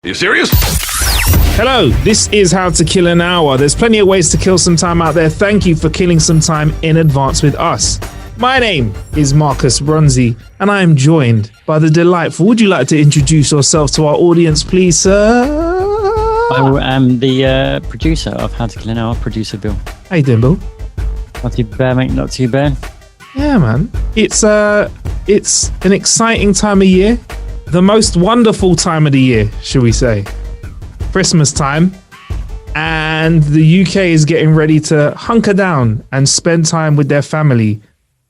Are you serious? Hello, this is How to Kill an Hour. There's plenty of ways to kill some time out there. Thank you for killing some time in advance with us. My name is Marcus Bronzy, and I am joined by the delightful. Would you like to introduce yourself to our audience, please, sir? I am the producer of How to Kill an Hour, producer Bill. How you doing, Bill? Not too bad, mate. Not too bad. Yeah, man. It's an exciting time of year. The most wonderful time of the year, should we say. Christmas time. And the UK is getting ready to hunker down and spend time with their family.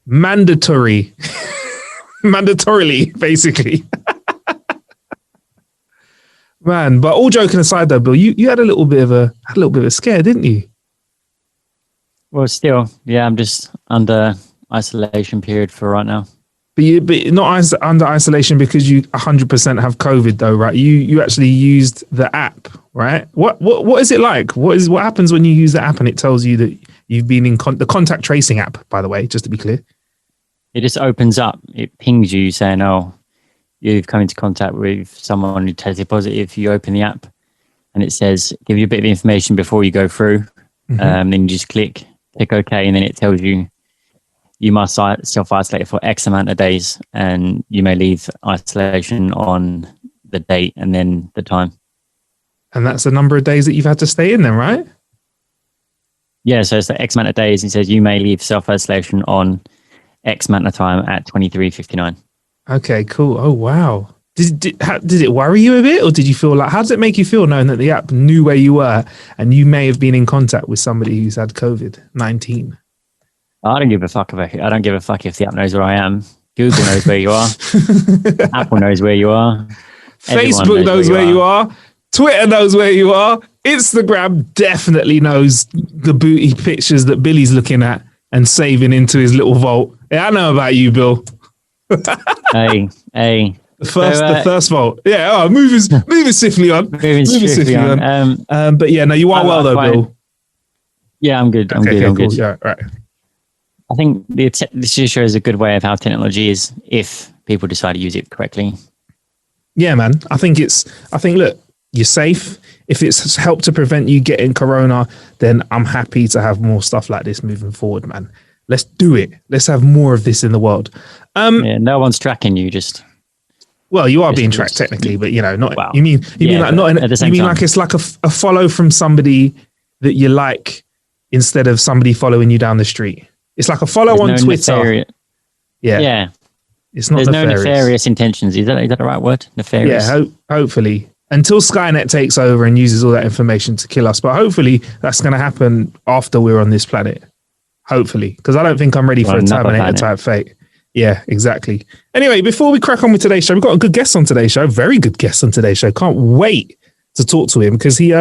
Mandatorily, basically. Man, but all joking aside though, Bill, you had a little bit of a scare, didn't you? Well, still, yeah, I'm just under isolation period for right now. But not under isolation because you 100% have COVID though, right? You actually used the app, right? What is it like? What happens when you use the app and it tells you that you've been in the contact tracing app, by the way, just to be clear? It just opens up. It pings you saying, "Oh, you've come into contact with someone who tested positive." You open the app, and it says, "Give you a bit of information before you go through." Then you just click OK, and then it tells you you must self-isolate for X amount of days, and you may leave isolation on the date and then the time. And that's the number of days that you've had to stay in, then, right? Yeah, so it's the X amount of days. It says you may leave self-isolation on X amount of time at 23:59. Okay, cool. Oh, wow. Did it worry you a bit, or did you feel like, how does it make you feel knowing that the app knew where you were and you may have been in contact with somebody who's had COVID-19? I don't give a fuck about it. I don't give a fuck if the app knows where I am. Google knows where you are. Apple knows where you are. Facebook knows where you are. Twitter knows where you are. Instagram definitely knows the booty pictures that Billy's looking at and saving into his little vault. Yeah, I know about you, Bill. Hey. The first vault. Yeah, moving swiftly on. Moving swiftly on. But yeah, no, you are well though, Bill. Yeah, I'm good. I'm good. Cool. Yeah, right. I think this just shows a good way of how technology is if people decide to use it correctly. Yeah, man. I think look, you're safe. If it's helped to prevent you getting corona, then I'm happy to have more stuff like this moving forward, man. Let's do it. Let's have more of this in the world. Yeah, no one's tracking you. Well, you are being tracked technically, but not. Wow. You mean like it's like a follow from somebody that you like instead of somebody following you down the street. It's like a follow on Twitter. Yeah. It's not. There's no nefarious intentions. Is that the right word? Nefarious. Yeah. Hopefully, until Skynet takes over and uses all that information to kill us. But hopefully, that's going to happen after we're on this planet. Hopefully, because I don't think I'm ready for a Terminator type fate. Yeah, exactly. Anyway, before we crack on with today's show, we've got a good guest on today's show. Very good guest on today's show. Can't wait to talk to him because he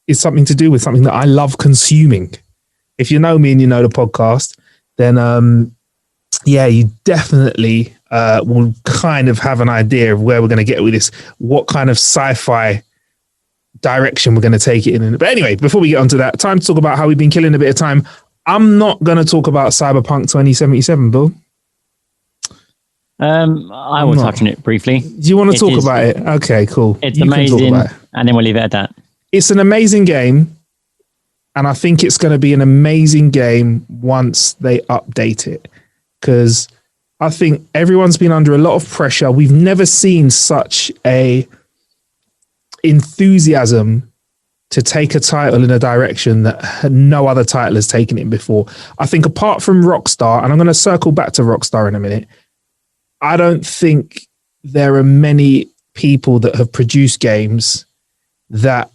is something to do with something that I love consuming. If you know me and you know the podcast, then you definitely will kind of have an idea of where we're going to get with this, what kind of sci-fi direction we're going to take it in. But anyway, before we get onto that, time to talk about how we've been killing a bit of time. I'm not going to talk about Cyberpunk 2077, Bill. I will touch on it briefly. Do you want to talk about it? Okay, cool. It's amazing, and then we'll leave it at that. It's an amazing game, and I think it's going to be an amazing game once they update it, because I think everyone's been under a lot of pressure. We've never seen such a enthusiasm to take a title in a direction that no other title has taken it before. I think apart from Rockstar, and I'm going to circle back to Rockstar in a minute, I don't think there are many people that have produced games that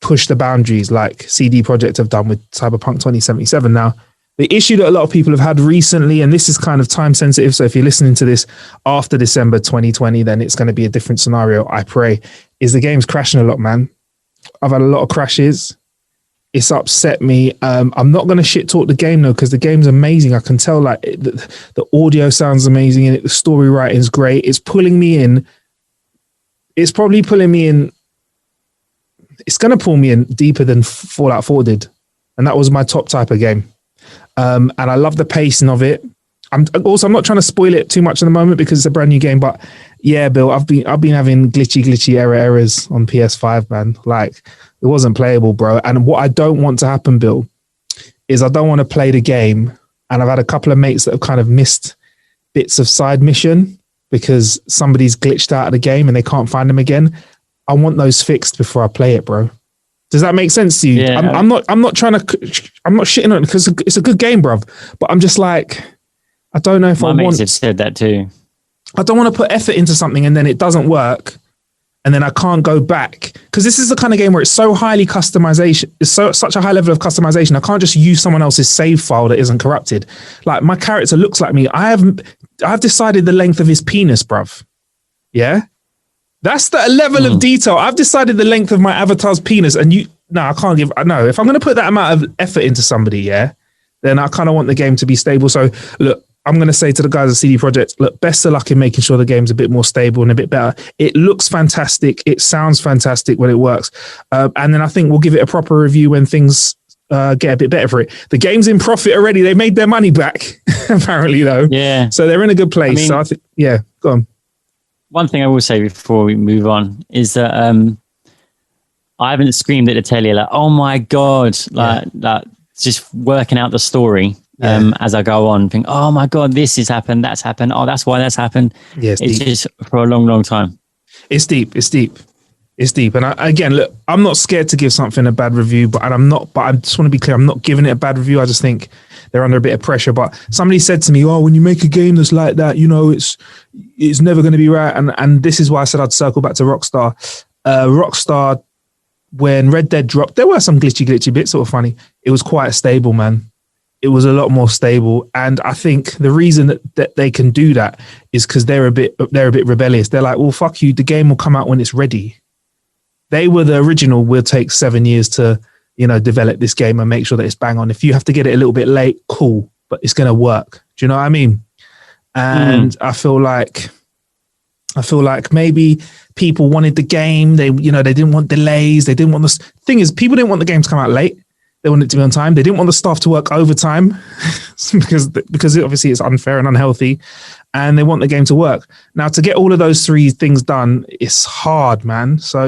push the boundaries like CD Projekt have done with Cyberpunk 2077. Now, the issue that a lot of people have had recently, and this is kind of time sensitive, so if you're listening to this after December 2020, then it's going to be a different scenario, I pray, is the game's crashing a lot, man. I've had a lot of crashes. It's upset me. I'm not going to shit talk the game though, because the game's amazing. I can tell like the audio sounds amazing in it. The story writing is great. It's pulling me in. It's probably pulling me in. It's going to pull me in deeper than Fallout 4 did. And that was my top type of game. And I love the pacing of it. I'm not trying to spoil it too much in the moment because it's a brand new game, but Yeah, Bill, I've been having glitchy errors on PS5, man. Like it wasn't playable, bro. And what I don't want to happen, Bill, is I don't want to play the game. And I've had a couple of mates that have kind of missed bits of side mission because somebody's glitched out of the game and they can't find them again. I want those fixed before I play it, bro. Does that make sense to you? Yeah. I'm not shitting on it because it's a good game, bro. But I'm just like, I don't know if My mates have said that too. I don't want to put effort into something and then it doesn't work. And then I can't go back because this is the kind of game where it's so highly customization. It's such a high level of customization. I can't just use someone else's save file that isn't corrupted. Like my character looks like me. I've decided the length of his penis, bruv. Yeah. That's the level of detail. I've decided the length of my avatar's penis and I can't give, no, if I'm going to put that amount of effort into somebody, yeah, then I kind of want the game to be stable. So look, I'm going to say to the guys at CD Projekt, look, best of luck in making sure the game's a bit more stable and a bit better. It looks fantastic. It sounds fantastic when it works. And then I think we'll give it a proper review when things get a bit better for it. The game's in profit already. They made their money back, apparently, though. Yeah. So they're in a good place. I mean, so I think, yeah, go on. One thing I will say before we move on is that I haven't screamed at the telly like, oh my God, like just working out the story. As I go on, think, oh my God, this has happened, that's happened. Oh, that's why that's happened. Yeah, it's just for a long, long time. It's deep. And again, look, I'm not scared to give something a bad review, but I just want to be clear, I'm not giving it a bad review. I just think they're under a bit of pressure. But somebody said to me, oh, when you make a game that's like that, it's never going to be right. And this is why I said I'd circle back to Rockstar. Rockstar, when Red Dead dropped, there were some glitchy bits, sort of funny. It was quite stable, man. It was a lot more stable. And I think the reason that they can do that is because they're a bit rebellious. They're like, well, fuck you. The game will come out when it's ready. They were the original, we'll take 7 years to, develop this game and make sure that it's bang on. If you have to get it a little bit late, cool, but it's going to work. Do you know what I mean? And I feel like maybe people wanted the game. They didn't want delays. They didn't want the thing is people didn't want the game to come out late. They wanted it to be on time. They didn't want the staff to work overtime because obviously it's unfair and unhealthy, and they want the game to work. Now, to get all of those three things done, it's hard, man. So,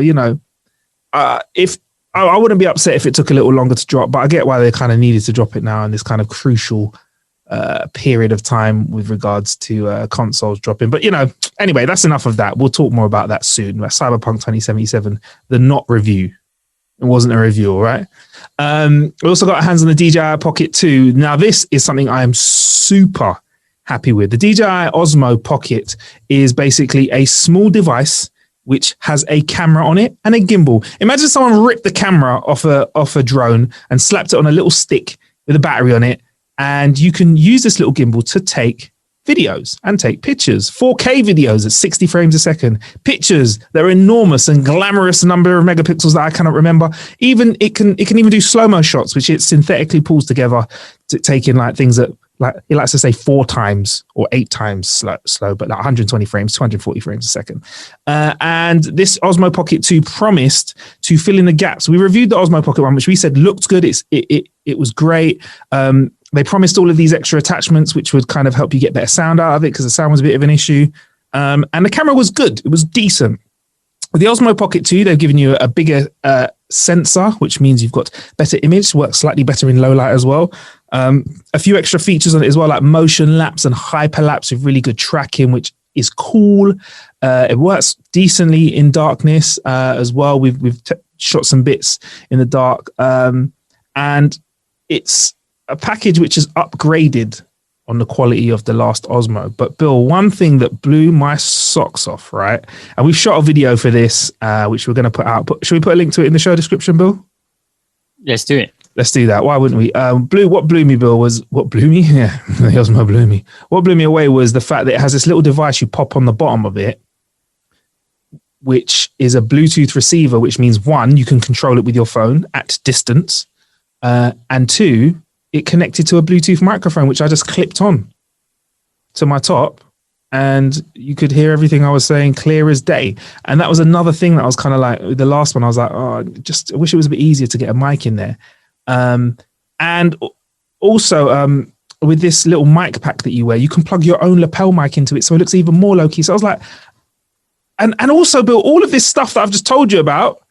if I wouldn't be upset if it took a little longer to drop, but I get why they kind of needed to drop it now in this kind of crucial period of time with regards to consoles dropping. But, anyway, that's enough of that. We'll talk more about that soon. About Cyberpunk 2077, the not review. It wasn't a review, all right? We also got our hands on the Dji Pocket 2. Now, this is something I am super happy with. The Dji Osmo Pocket is basically a small device which has a camera on it and a gimbal. Imagine someone ripped the camera off a drone and slapped it on a little stick with a battery on it, and you can use this little gimbal to take videos and take pictures, 4K videos at 60 frames a second, pictures that are enormous and glamorous number of megapixels that I cannot remember. Even it can even do slow-mo shots, which it synthetically pulls together to take in like things that like it likes to say 4 times or 8 times slow, but like 120 frames, 240 frames a second. And this Osmo Pocket 2 promised to fill in the gaps. We reviewed the Osmo Pocket 1, which we said looked good. It was great. They promised all of these extra attachments, which would kind of help you get better sound out of it because the sound was a bit of an issue. And the camera was good. It was decent. With the Osmo Pocket 2, they've given you a bigger sensor, which means you've got better image, works slightly better in low light as well. A few extra features on it as well, like motion lapse and hyperlapse with really good tracking, which is cool. It works decently in darkness as well. We've shot some bits in the dark. And it's a package which is upgraded on the quality of the last Osmo. But Bill, one thing that blew my socks off, right? And we've shot a video for this, which we're going to put out. Should we put a link to it in the show description, Bill? Let's do it. Let's do that. Why wouldn't we? What blew me, Bill, was what blew me? Yeah, the Osmo blew me. What blew me away was the fact that it has this little device you pop on the bottom of it, which is a Bluetooth receiver, which means 1, you can control it with your phone at distance, and 2, it connected to a Bluetooth microphone, which I just clipped on to my top, and you could hear everything I was saying clear as day. And that was another thing that I was kind of like, the last one, I was like, oh, I wish it was a bit easier to get a mic in there. And also, with this little mic pack that you wear, you can plug your own lapel mic into it, so it looks even more low key. So I was like, And also, Bill, all of this stuff that I've just told you about,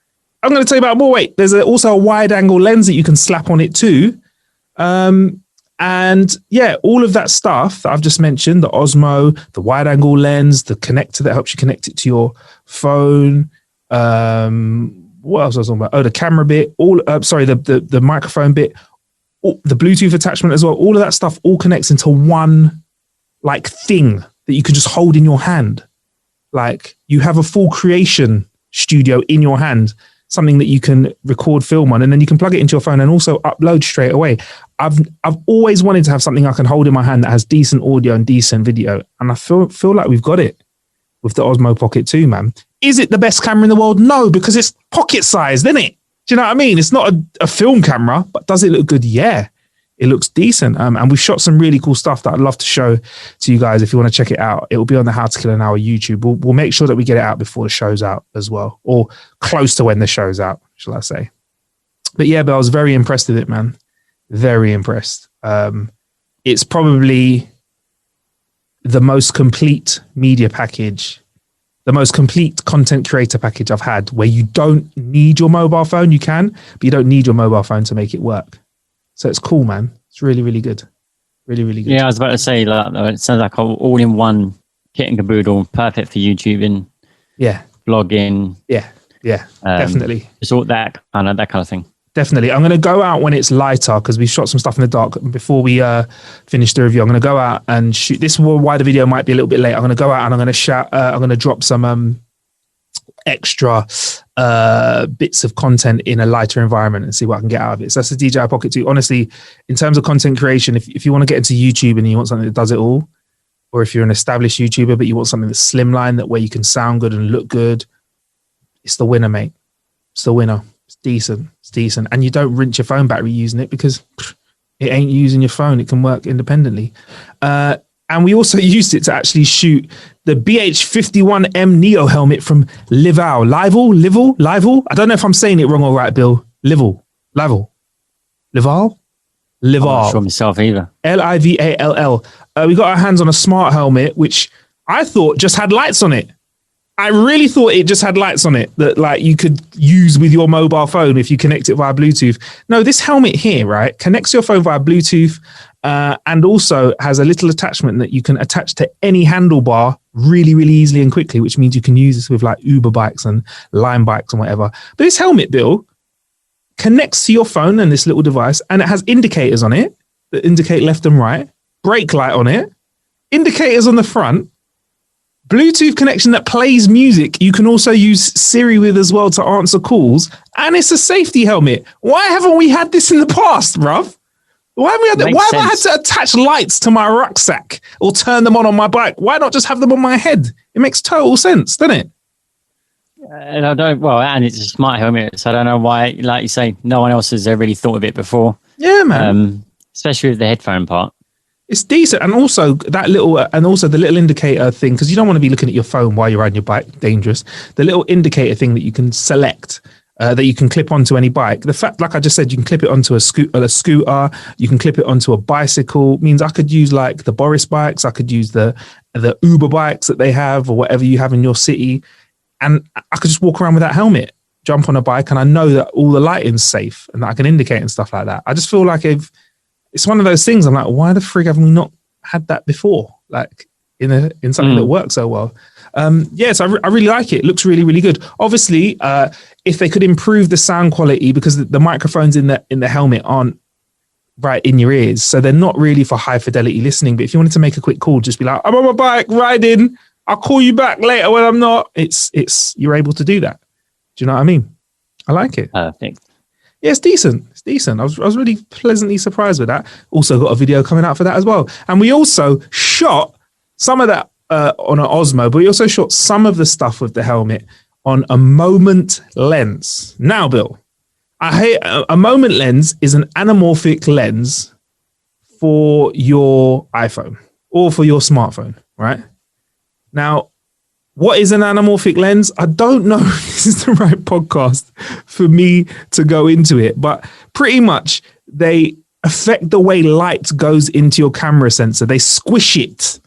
I'm going to tell you about more. Wait, there's also a wide angle lens that you can slap on it too. And yeah, all of that stuff that I've just mentioned, the Osmo, the wide angle lens, the connector that helps you connect it to your phone. What else was I talking about? Oh, the camera bit, the microphone bit, the Bluetooth attachment as well. All of that stuff all connects into one like thing that you can just hold in your hand. Like you have a full creation studio in your hand, something that you can record film on, and then you can plug it into your phone and also upload straight away. I've always wanted to have something I can hold in my hand that has decent audio and decent video, and I feel like we've got it with the Osmo Pocket 2, man. Is it the best camera in the world? No, because it's pocket sized, isn't it? Do you know what I mean? It's not a film camera, but does it look good? Yeah, it looks decent. And we've shot some really cool stuff that I'd love to show to you guys if you want to check it out. It will be on the How to Kill an Hour YouTube. We'll make sure that we get it out before the show's out as well, or close to when the show's out, shall I say. But yeah, but I was very impressed with it, man. Very impressed. It's probably the most complete media package, the most complete content creator package I've had, where you don't need your mobile phone. You can, but you don't need your mobile phone to make it work. So it's cool, man. It's really, really good. Really, really good. Yeah, I was about to say, like, it sounds like all-in-one kit and caboodle, perfect for YouTubing. Yeah. Blogging. Yeah, definitely. Just all that kind of thing. Definitely. I'm going to go out when it's lighter because we shot some stuff in the dark before we finish the review. I'm going to go out and shoot. This is why the video might be a little bit late. I'm going to go out and I'm going to drop some extra bits of content in a lighter environment and see what I can get out of it. So that's the DJI Pocket 2. Honestly, in terms of content creation, if you want to get into YouTube and you want something that does it all, or if you're an established YouTuber but you want something that's slimline, that where you can sound good and look good, it's the winner, mate. It's the winner. It's decent. It's decent. And you don't rinse your phone battery using it because it ain't using your phone. It can work independently. And we also used it to actually shoot the BH51M Neo helmet from Lival. I don't know if I'm saying it wrong or right, Bill. Lival. I'm not sure myself either. Livall. We got our hands on a smart helmet, which I thought just had lights on it. I really thought it just had lights on it that like you could use with your mobile phone if you connect it via Bluetooth. No, this helmet here, right, connects your phone via Bluetooth and also has a little attachment that you can attach to any handlebar really, really easily and quickly, which means you can use this with like Uber bikes and Lime bikes and whatever. But this helmet, Bill, connects to your phone and this little device, and it has indicators on it that indicate left and right, brake light on it, indicators on the front, Bluetooth connection that plays music. You can also use Siri with as well to answer calls. And it's a safety helmet. Why haven't we had this in the past, bruv? Why have we had that? Why have I had to attach lights to my rucksack or turn them on my bike? Why not just have them on my head? It makes total sense, doesn't it? And and it's a smart helmet, so I don't know why, like you say, no one else has ever really thought of it before. Yeah, man. Especially with the headphone part. It's decent. And also that little, and also the little indicator thing, because you don't want to be looking at your phone while you're riding your bike, dangerous. The little indicator thing that you can select, that you can clip onto any bike. The fact, like I just said, you can clip it onto a scooter, you can clip it onto a bicycle, means I could use like the Boris bikes, I could use the Uber bikes that they have or whatever you have in your city. And I could just walk around with that helmet, jump on a bike, and I know that all the lighting's safe and that I can indicate and stuff like that. I just feel like it's one of those things. I'm like, why the frig haven't we not had that before? Like in something that works so well. Yes, I really like it. It looks really, really good. Obviously, if they could improve the sound quality, because the microphones in the helmet aren't right in your ears, so they're not really for high fidelity listening. But if you wanted to make a quick call, just be like, I'm on my bike riding. I'll call you back later when I'm not. You're able to do that. Do you know what I mean? I like it. Perfect. Yeah, it's decent. It's decent. I was really pleasantly surprised with that. Also got a video coming out for that as well. And we also shot some of that on an Osmo, but we also shot some of the stuff with the helmet on a Moment lens. Now, Bill, a Moment lens is an anamorphic lens for your iPhone or for your smartphone, right? Now, what is an anamorphic lens? I don't know if this is the right podcast for me to go into it, but pretty much they affect the way light goes into your camera sensor. They squish it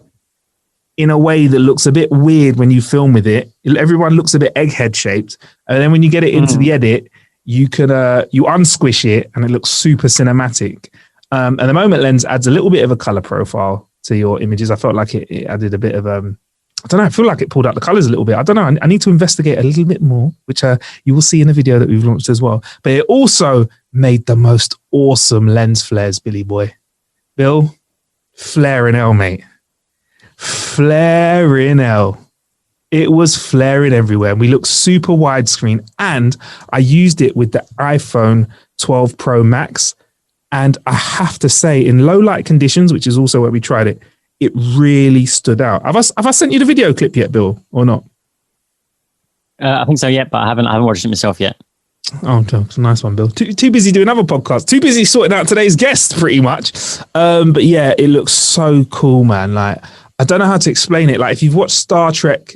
in a way that looks a bit weird when you film with it. Everyone looks a bit egghead shaped. And then when you get it into the edit, you can you unsquish it and it looks super cinematic. And the moment lens adds a little bit of a color profile to your images. I felt like it added a bit of I don't know. I feel like it pulled out the colors a little bit. I don't know. I need to investigate a little bit more, which you will see in the video that we've launched as well. But it also made the most awesome lens flares, Billy boy. Bill, flaring hell, mate. Flaring hell. It was flaring everywhere. We looked super widescreen, and I used it with the iPhone 12 Pro Max. And I have to say, in low light conditions, which is also where we tried it, it really stood out. Have I sent you the video clip yet, Bill, or not? I think so, yeah, but I haven't watched it myself yet. Oh, it's a nice one, Bill. Too busy doing other podcasts. Too busy sorting out today's guest, pretty much. But yeah, it looks so cool, man. Like, I don't know how to explain it. Like, if you've watched Star Trek,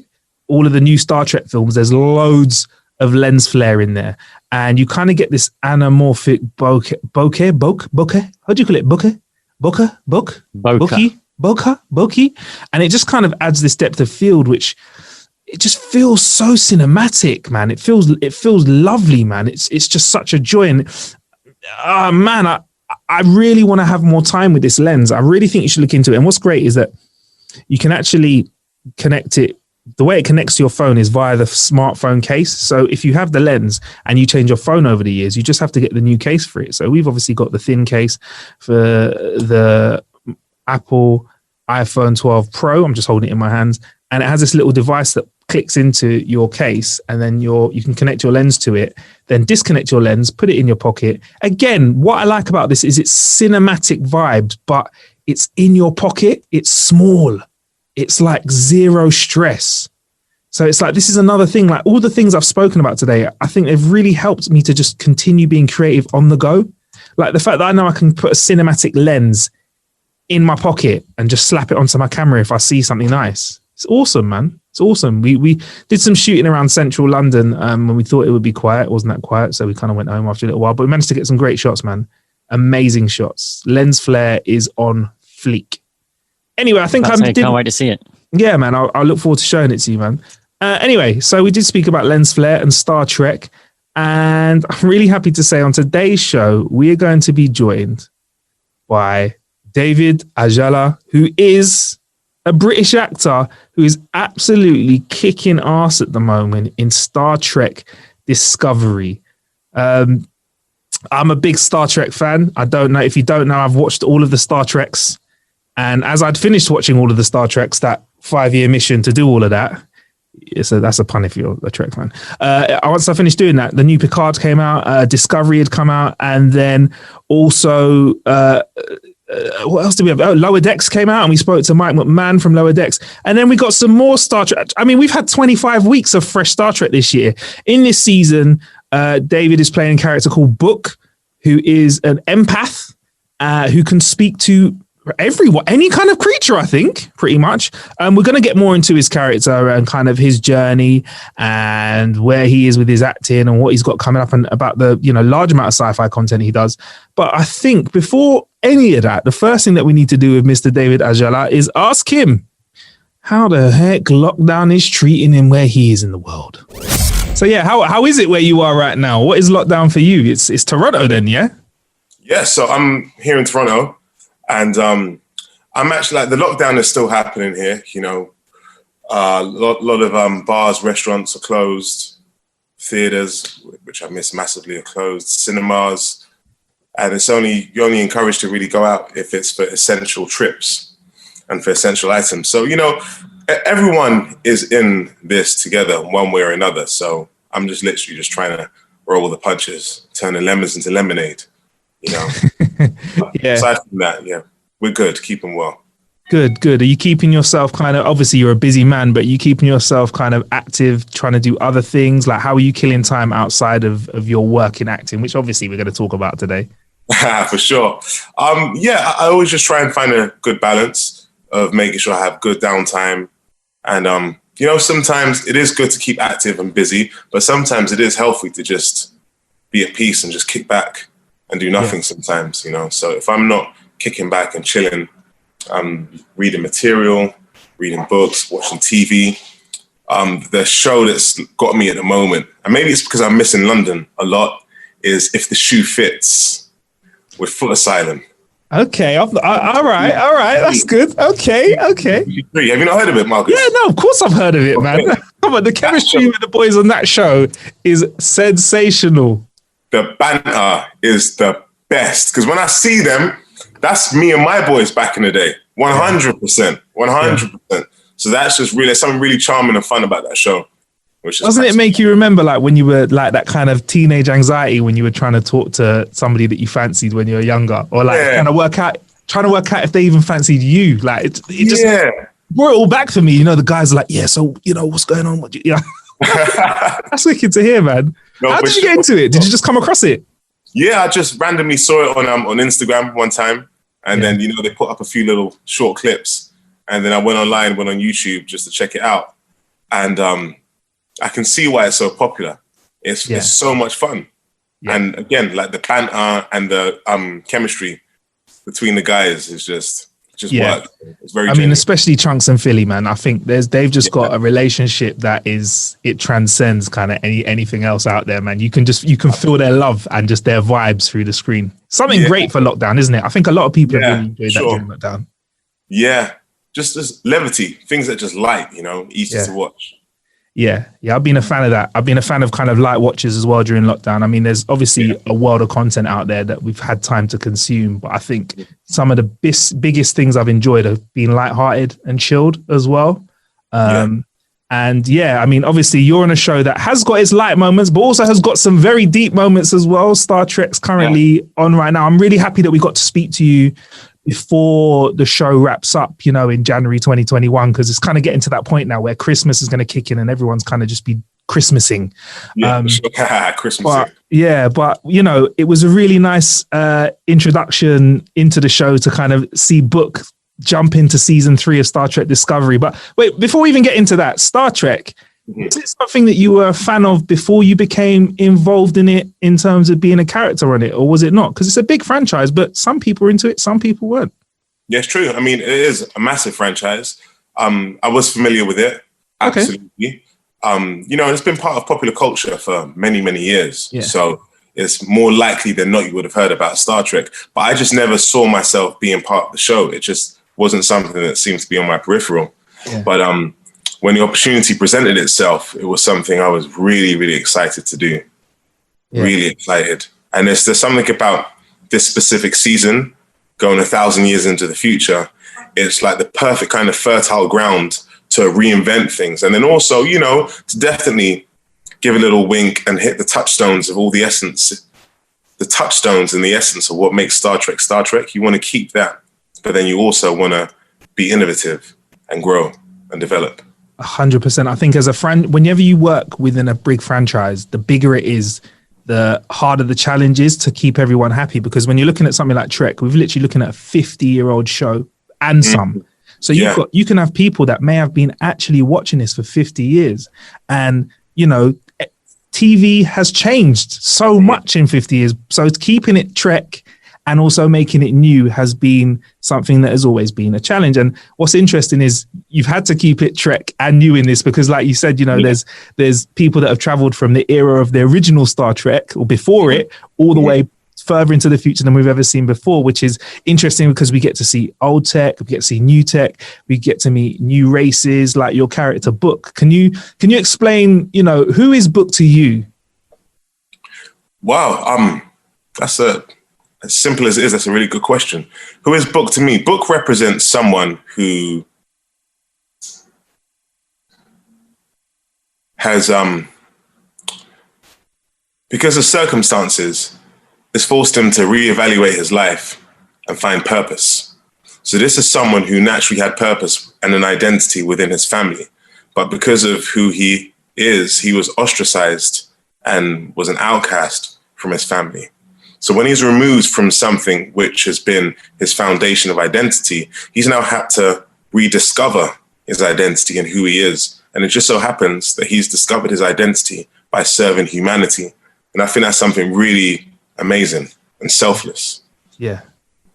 all of the new Star Trek films, there's loads of lens flare in there. And you kind of get this anamorphic bokeh. How do you call it? Bokeh. And it just kind of adds this depth of field, which it just feels so cinematic, man. It feels lovely, man. It's just such a joy. And man, I really want to have more time with this lens. I really think you should look into it. And what's great is that you can actually connect it. The way it connects to your phone is via the smartphone case. So if you have the lens and you change your phone over the years, you just have to get the new case for it. So we've obviously got the thin case for the Apple iPhone 12 Pro. I'm just holding it in my hands. And it has this little device that clicks into your case, and then you can connect your lens to it, then disconnect your lens, put it in your pocket. Again, what I like about this is it's cinematic vibes, but it's in your pocket. It's small. It's like zero stress. So it's like, this is another thing, like all the things I've spoken about today, I think they've really helped me to just continue being creative on the go. Like the fact that I know I can put a cinematic lens in my pocket and just slap it onto my camera if I see something nice. It's awesome, man. It's awesome. We did some shooting around central London when we thought it would be quiet. It wasn't that quiet. So we kind of went home after a little while, but we managed to get some great shots, man. Amazing shots. Lens flare is on fleek. Anyway, I think I can't wait to see it. Yeah, man. I'll look forward to showing it to you, man. Anyway, so we did speak about lens flare and Star Trek. And I'm really happy to say on today's show, we are going to be joined by David Ajala, who is a British actor who is absolutely kicking ass at the moment in Star Trek Discovery. I'm a big Star Trek fan. I don't know if you don't know, I've watched all of the Star Treks. And as I'd finished watching all of the Star Treks, that 5-year mission to do all of that, so that's a pun if you're a Trek fan. Once I finished doing that, the new Picard came out, Discovery had come out, and then also what else did we have? Oh, Lower Decks came out, and we spoke to Mike McMahon from Lower Decks, and then we got some more Star Trek. I mean, we've had 25 weeks of fresh Star Trek this year. In this season, David is playing a character called Book, who is an empath who can speak to everyone, any kind of creature, I think, pretty much. We're going to get more into his character and kind of his journey and where he is with his acting and what he's got coming up and about the large amount of sci-fi content he does. But I think before any of that, the first thing that we need to do with Mr. David Ajala is ask him how the heck lockdown is treating him where he is in the world. So yeah, how is it where you are right now? What is lockdown for you? It's Toronto then, yeah? Yeah, so I'm here in Toronto. And I'm actually, like, the lockdown is still happening here. A lot of bars, restaurants are closed. Theaters, which I miss massively, are closed. Cinemas. And you're only encouraged to really go out if it's for essential trips and for essential items. So, everyone is in this together one way or another. So I'm just literally just trying to roll the punches, turning lemons into lemonade. Yeah. Aside from that, yeah, we're good, keeping well. Good. Are you keeping yourself kind of, obviously you're a busy man, but you keeping yourself kind of active, trying to do other things? Like, how are you killing time outside of your work in acting, which obviously we're going to talk about today? For sure. I always just try and find a good balance of making sure I have good downtime. And, sometimes it is good to keep active and busy, but sometimes it is healthy to just be at peace and just kick back and do nothing sometimes, So if I'm not kicking back and chilling, reading material, reading books, watching TV. The show that's got me at the moment, and maybe it's because I'm missing London a lot, is If the Shoe Fits with Foot Asylum. Okay, all right, that's good. Okay. Have you not heard of it, Marcus? Yeah, no, of course I've heard of it, man. Come on, the chemistry with the boys on that show is sensational. The banter is the best, because when I see them, that's me and my boys back in the day. 100%. So that's just really something really charming and fun about that show. Doesn't it make you remember like when you were like that kind of teenage anxiety when you were trying to talk to somebody that you fancied when you were younger, or like trying to work out if they even fancied you? Like it just brought it all back for me. You know, the guys are like, yeah, so you know what's going on? That's wicked to hear, man. How did you get into it? Did you just come across it? Yeah, I just randomly saw it on Instagram one time, and then they put up a few little short clips, and then I went on YouTube just to check it out, and I can see why it's so popular. It's so much fun. Yeah. And again, like the banter and the chemistry between the guys is just work. It's very genuine. Especially Chunks and Philly, man. I think they've just got a relationship that it transcends kind of anything else out there, man. You can feel their love and just their vibes through the screen. Something great for lockdown, isn't it? I think a lot of people have really enjoyed that during lockdown. Yeah. Just levity, things that just light, easy to watch. Yeah, I've been a fan of that. I've been a fan of kind of light watches as well during lockdown. I mean, there's obviously a world of content out there that we've had time to consume, but I think some of the biggest things I've enjoyed have been lighthearted and chilled as well. And I mean, obviously you're on a show that has got its light moments, but also has got some very deep moments as well. Star Trek's currently on right now. I'm really happy that we got to speak to you before the show wraps up, in January 2021, because it's kind of getting to that point now where Christmas is going to kick in and everyone's kind of just be Christmasing. Christmasing. But it was a really nice introduction into the show to kind of see Book jump into season 3 of Star Trek Discovery. But wait, before we even get into that, Star Trek, is it something that you were a fan of before you became involved in it in terms of being a character on it, or was it not? Because it's a big franchise, but some people were into it, some people weren't. Yeah, it's true. I mean, it is a massive franchise. I was familiar with it. Absolutely. It's been part of popular culture for many, many years. Yeah. So it's more likely than not you would have heard about Star Trek. But I just never saw myself being part of the show. It just wasn't something that seemed to be on my peripheral. Yeah. But when the opportunity presented itself, it was something I was really, really excited to do. Yeah. Really excited. And there's something about this specific season going 1,000 years into the future. It's like the perfect kind of fertile ground to reinvent things. And then also, to definitely give a little wink and hit the touchstones of all the essence, the touchstones and the essence of what makes Star Trek Star Trek. You want to keep that, but then you also want to be innovative and grow and develop. 100%. I think as a friend, whenever you work within a big franchise, the bigger it is, the harder the challenge is to keep everyone happy. Because when you're looking at something like Trek, we're literally looking at a 50-year-old show and some. So you can have people that may have been actually watching this for 50 years. And, TV has changed so much in 50 years. So keeping it Trek and also making it new has been something that has always been a challenge. And what's interesting is you've had to keep it Trek and new in this, because like you said, there's people that have traveled from the era of the original Star Trek or before it all the way further into the future than we've ever seen before, which is interesting because we get to see old tech, we get to see new tech, we get to meet new races, like your character Book. Can you explain, who is Book to you? Wow, that's as simple as it is. That's a really good question. Who is Book to me? Book represents someone who has, because of circumstances, it's forced him to reevaluate his life and find purpose. So this is someone who naturally had purpose and an identity within his family. But because of who he is, he was ostracized and was an outcast from his family. So when he's removed from something which has been his foundation of identity, he's now had to rediscover his identity and who he is. And it just so happens that he's discovered his identity by serving humanity. And I think that's something really amazing and selfless. Yeah.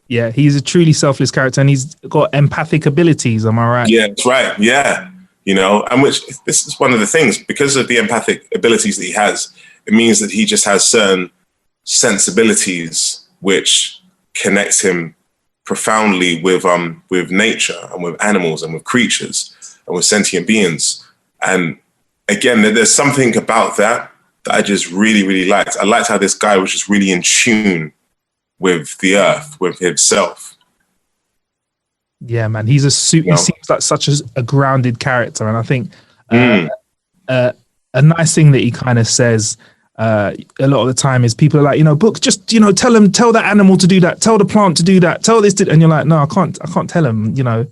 Yeah, he's a truly selfless character, and he's got empathic abilities. Am I right? Yeah, that's right. Yeah. And which this is one of the things, because of the empathic abilities that he has, it means that he just has certain sensibilities which connect him profoundly with nature and with animals and with creatures and with sentient beings. And again, there's something about that I just really, really liked. I liked how this guy was just really in tune with the earth, with himself. Yeah, man, he seems like such a grounded character, and I think a nice thing that he kind of says a lot of the time is people are like, Book, just tell that animal to do that, tell the plant to do that, tell this to, and you're like, no, I can't tell him. I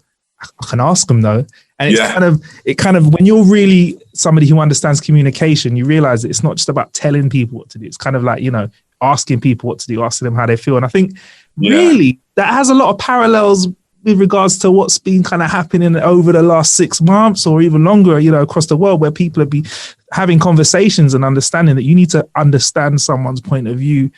can ask him though, and it's kind of when you're really somebody who understands communication, you realize that it's not just about telling people what to do. It's kind of like asking people what to do, asking them how they feel, and I think really that has a lot of parallels with regards to what's been kind of happening over the last 6 months or even longer, across the world, where people have been having conversations and understanding that you need to understand someone's point of view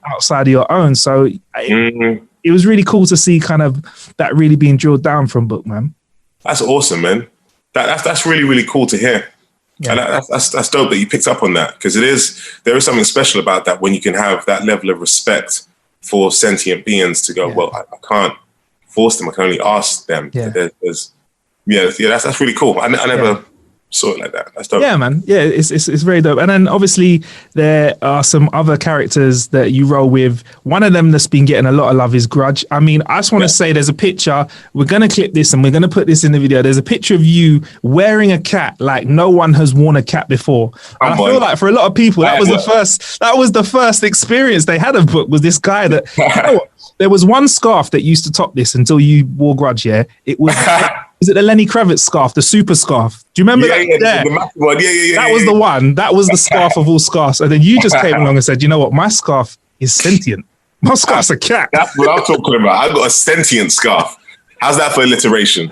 outside of your own. So it was really cool to see kind of that really being drilled down from Book, man. That's awesome, man. That's really, really cool to hear. Yeah. And that's dope that you picked up on that, because there is something special about that when you can have that level of respect for sentient beings to go, well, I can't force them, I can only ask them. Yeah. That's really cool. I never saw it like that. That's dope. Yeah, man. Yeah, it's very dope. And then obviously there are some other characters that you roll with. One of them that's been getting a lot of love is Grudge. I mean, I just want to say there's a picture. We're going to clip this and we're going to put this in the video. There's a picture of you wearing a cat like no one has worn a cat before. And I feel like for a lot of people, that was the first experience they had of Book, was this guy that, there was one scarf that used to top this until you wore Grudge, yeah? It was... Is it the Lenny Kravitz scarf, the super scarf? Do you remember that? Yeah, the massive one. That was the one. That was the scarf of all scarves. And then you just came along and said, you know what? My scarf is sentient. My scarf's a cat. That's what I'm talking about. I've got a sentient scarf. How's that for alliteration?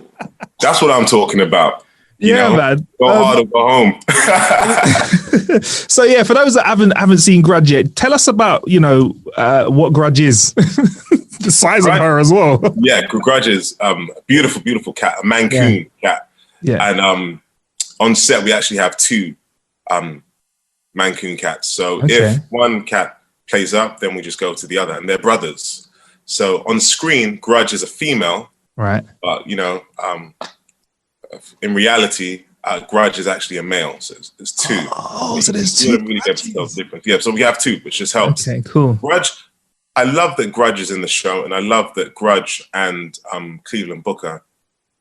That's what I'm talking about. Man. Go hard or go home. So for those that haven't seen Grudge yet, tell us about, what Grudge is. The size of her as well. Yeah, Grudge is a beautiful, beautiful cat, a Mancoon cat. Yeah. And on set, we actually have 2 Mancoon cats. So if one cat plays up, then we just go to the other, and they're brothers. So on screen, Grudge is a female. Right. But, in reality, Grudge is actually a male. So there's 2. Oh, so there's 2. Really different. Yeah, so we have 2, which just helps. Okay, cool. Grudge, I love that Grudge is in the show, and I love that Grudge and Cleveland Booker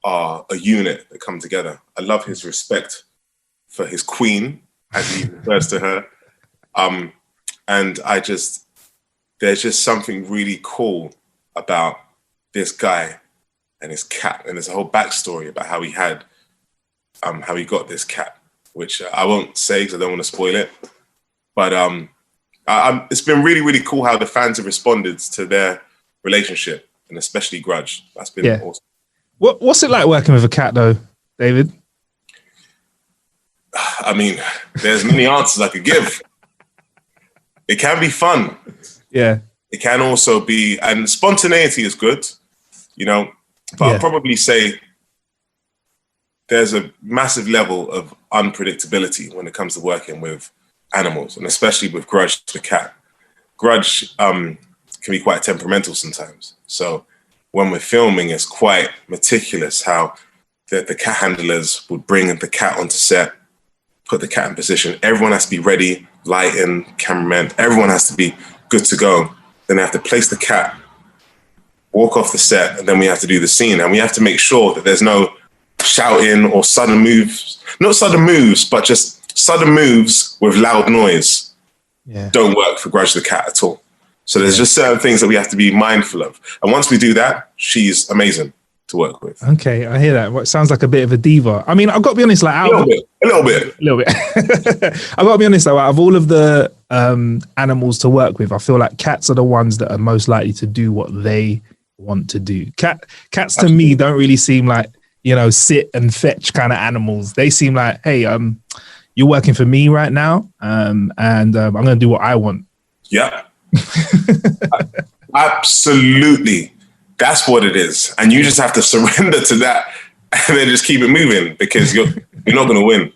are a unit that come together. I love his respect for his queen, as he refers to her. And there's just something really cool about this guy and his cat, and there's a whole backstory about how he got this cat, which I won't say because I don't want to spoil it. But it's been really, really cool how the fans have responded to their relationship, and especially Grudge. That's been awesome. What's it like working with a cat, though, David? I mean, there's many answers I could give. It can be fun. Yeah. It can also be, and spontaneity is good, but I'll probably say there's a massive level of unpredictability when it comes to working with animals, and especially with Grudge the cat. Grudge can be quite temperamental sometimes. So when we're filming, it's quite meticulous how the cat handlers would bring the cat onto set, put the cat in position. Everyone has to be ready, lighting, cameraman, everyone has to be good to go. Then they have to place the cat, walk off the set, and then we have to do the scene. And we have to make sure that there's no shouting or sudden moves. Not sudden moves, but just sudden moves with loud noise don't work for Grudge the cat at all. So there's just certain things that we have to be mindful of. And once we do that, she's amazing to work with. Okay, I hear that. What sounds like a bit of a diva. I mean, I've got to be honest, like a little bit. I've got to be honest, though, out of all of the animals to work with, I feel like cats are the ones that are most likely to do what they want to do. Cats to me don't really seem like, sit and fetch kind of animals. They seem like, hey, you're working for me right now, and I'm going to do what I want. Yeah. Absolutely. That's what it is. And you just have to surrender to that and then just keep it moving because you're not going to win.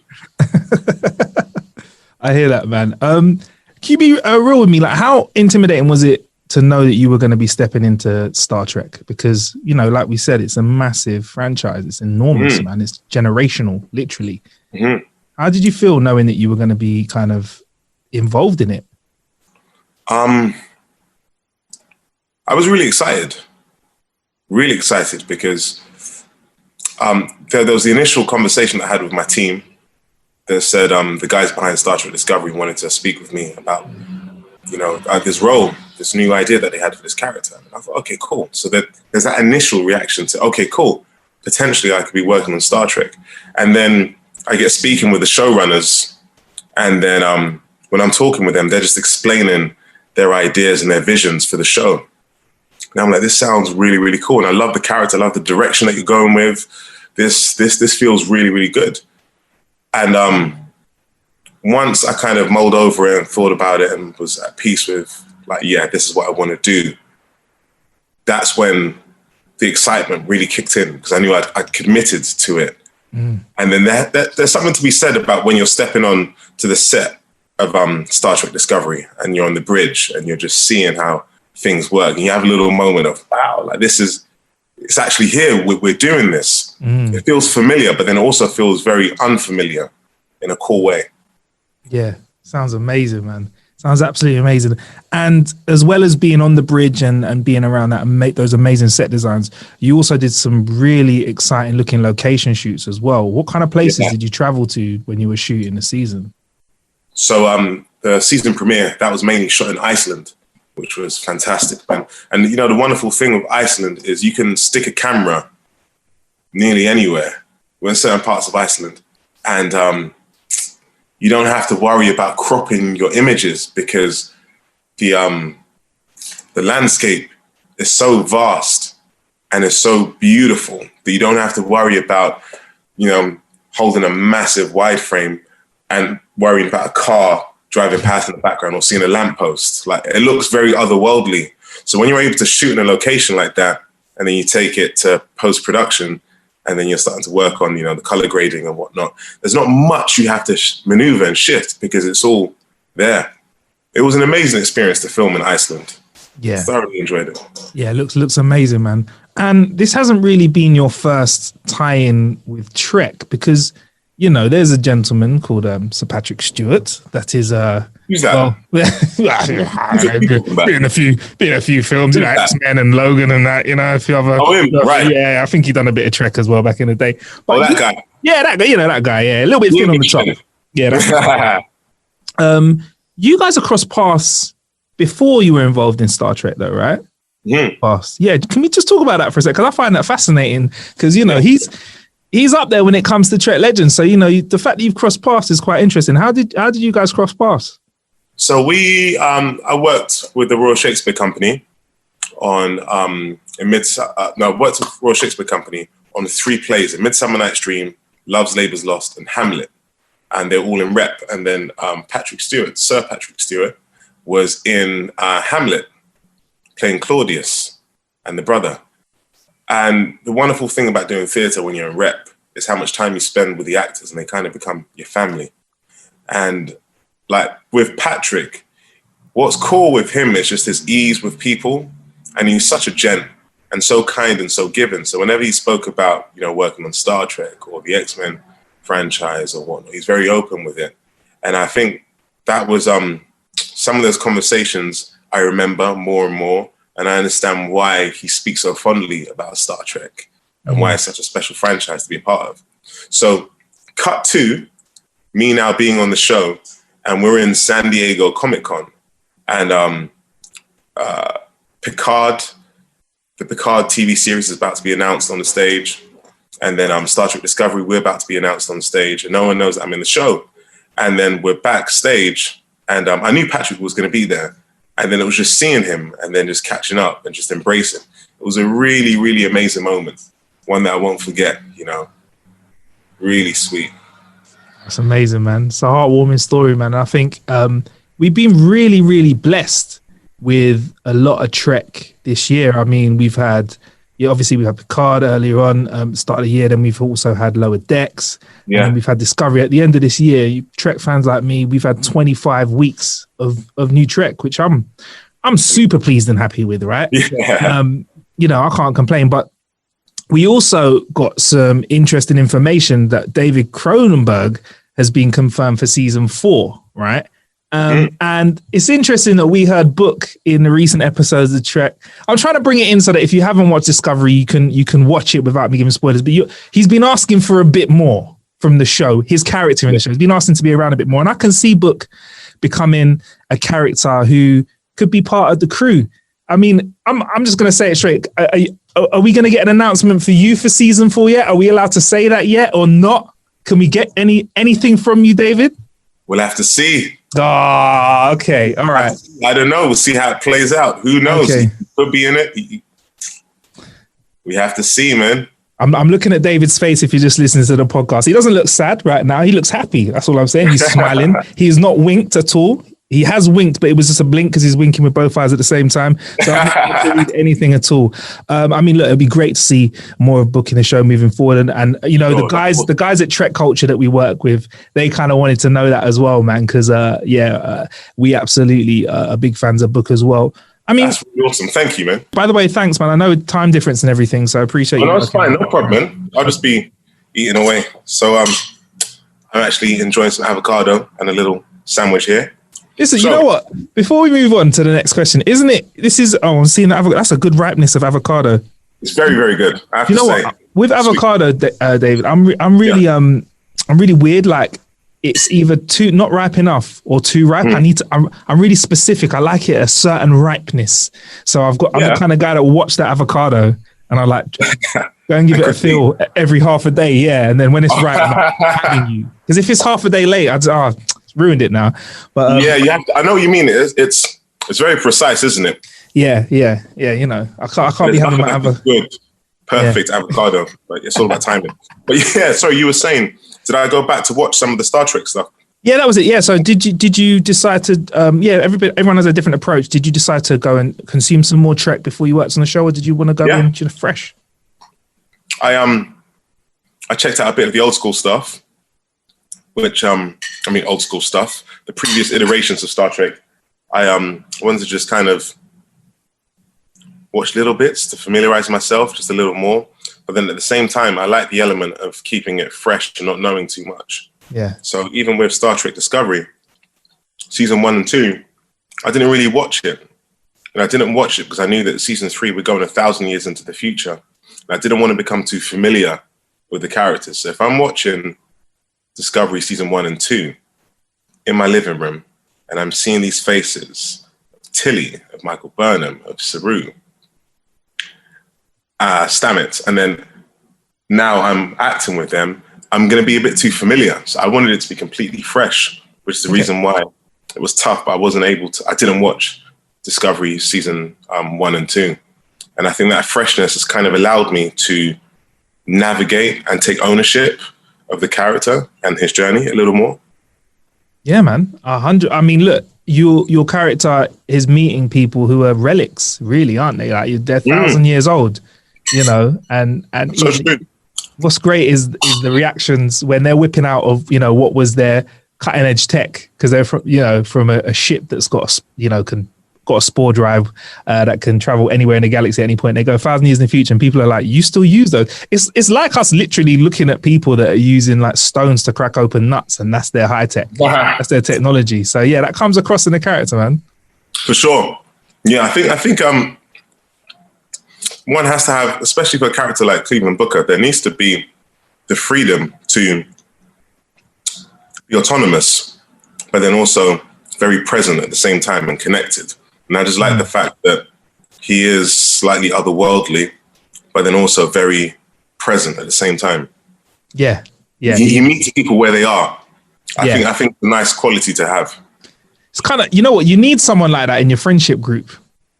I hear that, man. Can you be real with me? Like, how intimidating was it to know that you were going to be stepping into Star Trek? Because, you know, like we said, it's a massive franchise. It's enormous, man. It's generational, literally. Mm-hmm. How did you feel knowing that you were going to be kind of involved in it? I was really excited because there was the initial conversation I had with my team that said the guys behind Star Trek Discovery wanted to speak with me about, you know, this role, this new idea that they had for this character. And I thought, okay, cool. So there's that initial reaction to, okay, cool. Potentially I could be working on Star Trek. And then I get speaking with the showrunners, and then when I'm talking with them, they're just explaining their ideas and their visions for the show. And I'm like, this sounds really, really cool. And I love the character. I love the direction that you're going with. This feels really, really good. And once I kind of mulled over it and thought about it and was at peace with, like, yeah, this is what I want to do, that's when the excitement really kicked in, because I knew I'd committed to it. And then there's something to be said about when you're stepping on to the set of Star Trek Discovery and you're on the bridge and you're just seeing how things work. And you have a little moment of, wow, like it's actually here. We're doing this. It feels familiar, but then it also feels very unfamiliar in a cool way. Yeah, sounds amazing, man. Sounds absolutely amazing. And as well as being on the bridge and being around that and make those amazing set designs, you also did some really exciting looking location shoots as well. What kind of places did you travel to when you were shooting the season? So the season premiere, that was mainly shot in Iceland, which was fantastic. And you know, the wonderful thing with Iceland is you can stick a camera nearly anywhere. We're in certain parts of Iceland. And you don't have to worry about cropping your images because the landscape is so vast and it's so beautiful that you don't have to worry about, you know, holding a massive wide frame and worrying about a car driving past in the background or seeing a lamppost. Like, it looks very otherworldly. So when you're able to shoot in a location like that, and then you take it to post-production, and then you're starting to work on, you know, the color grading and whatnot, there's not much you have to maneuver and shift because it's all there. It was an amazing experience to film in Iceland. Yeah. Thoroughly enjoyed it. Yeah, looks amazing, man. And this hasn't really been your first tie-in with Trek, because, you know, there's a gentleman called Sir Patrick Stewart that is who's that? Well, been a few films, you know, X-Men and Logan and that, you know, a few other. Oh, him, right. Yeah, I think he done a bit of Trek as well back in the day. But that guy. Yeah, that guy. You know, that guy. Yeah, a little bit thin on the top. Yeah. That you guys are crossed paths before you were involved in Star Trek, though, right? Paths. Yeah. Can we just talk about that for a second? Because I find that fascinating. Because, you know, he's up there when it comes to Trek legends. So, you know, the fact that you've crossed paths is quite interesting. How did you guys cross paths? So I worked with the Royal Shakespeare Company on worked with Royal Shakespeare Company on 3 plays: A Midsummer Night's Dream, Love's Labour's Lost, and Hamlet. And they're all in rep. And then Sir Patrick Stewart, was in Hamlet, playing Claudius and the brother. And the wonderful thing about doing theatre when you're in rep is how much time you spend with the actors, and they kind of become your family. And like with Patrick, what's cool with him is just his ease with people, and he's such a gent and so kind and so giving. So whenever he spoke about, you know, working on Star Trek or the X-Men franchise or whatnot, he's very open with it. And I think that was some of those conversations I remember more and more. And I understand why he speaks so fondly about Star Trek and why it's such a special franchise to be a part of. So cut to me now being on the show, and we're in San Diego Comic-Con, and Picard, the Picard TV series is about to be announced on the stage. And then Star Trek Discovery, we're about to be announced on stage, and no one knows that I'm in the show. And then we're backstage, and I knew Patrick was going to be there. And then it was just seeing him and then just catching up and just embracing. It was a really, really amazing moment. One that I won't forget, you know. Really sweet. That's amazing, man. It's a heartwarming story, man. I think we've been really, really blessed with a lot of Trek this year. I mean, we've had, obviously we had Picard earlier on, start of the year. Then we've also had Lower Decks. Yeah. And then we've had Discovery. At the end of this year, Trek fans like me, we've had 25 weeks of new Trek, which I'm super pleased and happy with, right? Yeah. I can't complain. But we also got some interesting information that David Cronenberg has been confirmed for season 4, right? And it's interesting that we heard Book in the recent episodes of Trek. I'm trying to bring it in so that if you haven't watched Discovery, you can watch it without me giving spoilers. But he's been asking for a bit more from the show. His character in the show, he's been asking to be around a bit more, and I can see Book becoming a character who could be part of the crew. I mean, I'm just going to say it straight. Are we going to get an announcement for you for season 4 yet? Are we allowed to say that yet or not? Can we get anything from you, David? We'll have to see. Okay. All right. I don't know. We'll see how it plays out. Who knows? Okay. He could be in it. We have to see, man. I'm looking at David's face if you're just listening to the podcast. He doesn't look sad right now. He looks happy. That's all I'm saying. He's smiling. He's not winked at all. He has winked, but it was just a blink because he's winking with both eyes at the same time. So I'm not going to read anything at all. I mean, look, it'd be great to see more of Book in the show moving forward. And the guys at Trek Culture that we work with, they kind of wanted to know that as well, man. Because we absolutely are big fans of Book as well. I mean, that's really awesome. Thank you, man. By the way, thanks, man. I know time difference and everything, so I appreciate you. No, it's fine. No problem, man. I'll just be eating away. So I'm actually enjoying some avocado and a little sandwich here. Listen, you know what? Before we move on to the next question, isn't it? I'm seeing the avocado. That's a good ripeness of avocado. It's very, very good. I have to say. What? With avocado, David, I'm really weird. Like, it's either not ripe enough or too ripe. I'm really specific. I like it a certain ripeness. So I'm the kind of guy that will watch that avocado and I like go and give it a feel every half a day. Yeah. And then when it's ripe, I'm having you. Because if it's half a day late, it's ruined it now. But you have to, I know what you mean. It's very precise, isn't it? Yeah. You know, I can't be having my good, perfect avocado, but it's all about timing. But yeah, sorry, you were saying, did I go back to watch some of the Star Trek stuff? Yeah, that was it. Yeah. So did you decide to? Everyone has a different approach. Did you decide to go and consume some more Trek before you worked on the show, or did you want to go in fresh? I checked out a bit of the old school stuff, which old school stuff. The previous iterations of Star Trek. I wanted to just kind of watch little bits to familiarize myself just a little more. But then at the same time, I like the element of keeping it fresh and not knowing too much. Yeah. So even with Star Trek Discovery, season 1 and 2, I didn't really watch it. And I didn't watch it because I knew that season 3 would go 1,000 years into the future. And I didn't want to become too familiar with the characters. So if I'm watching Discovery season 1 and 2 in my living room, and I'm seeing these faces of Tilly, of Michael Burnham, of Saru, Stamets, and then now I'm acting with them, I'm going to be a bit too familiar. So I wanted it to be completely fresh, which is the reason why it was tough, but I didn't watch Discovery season 1 and 2. And I think that freshness has kind of allowed me to navigate and take ownership of the character and his journey a little more. Yeah, man. 100. I mean, look, your character is meeting people who are relics, really, aren't they? Like they're 1,000 years old. You know, and so what's great is the reactions when they're whipping out of what was their cutting edge tech, because they're from a ship that's got got a spore drive that can travel anywhere in the galaxy at any point. They go 1,000 years in the future, and people are like, "You still use those?" It's like us literally looking at people that are using like stones to crack open nuts, and that's their high tech. That's their technology. So yeah, that comes across in the character, man. For sure. Yeah, I think one has to have, especially for a character like Cleveland Booker, there needs to be the freedom to be autonomous, but then also very present at the same time and connected. And I just like the fact that he is slightly otherworldly, but then also very present at the same time. Yeah. He meets people where they are. I think it's a nice quality to have. It's kind of, you need someone like that in your friendship group.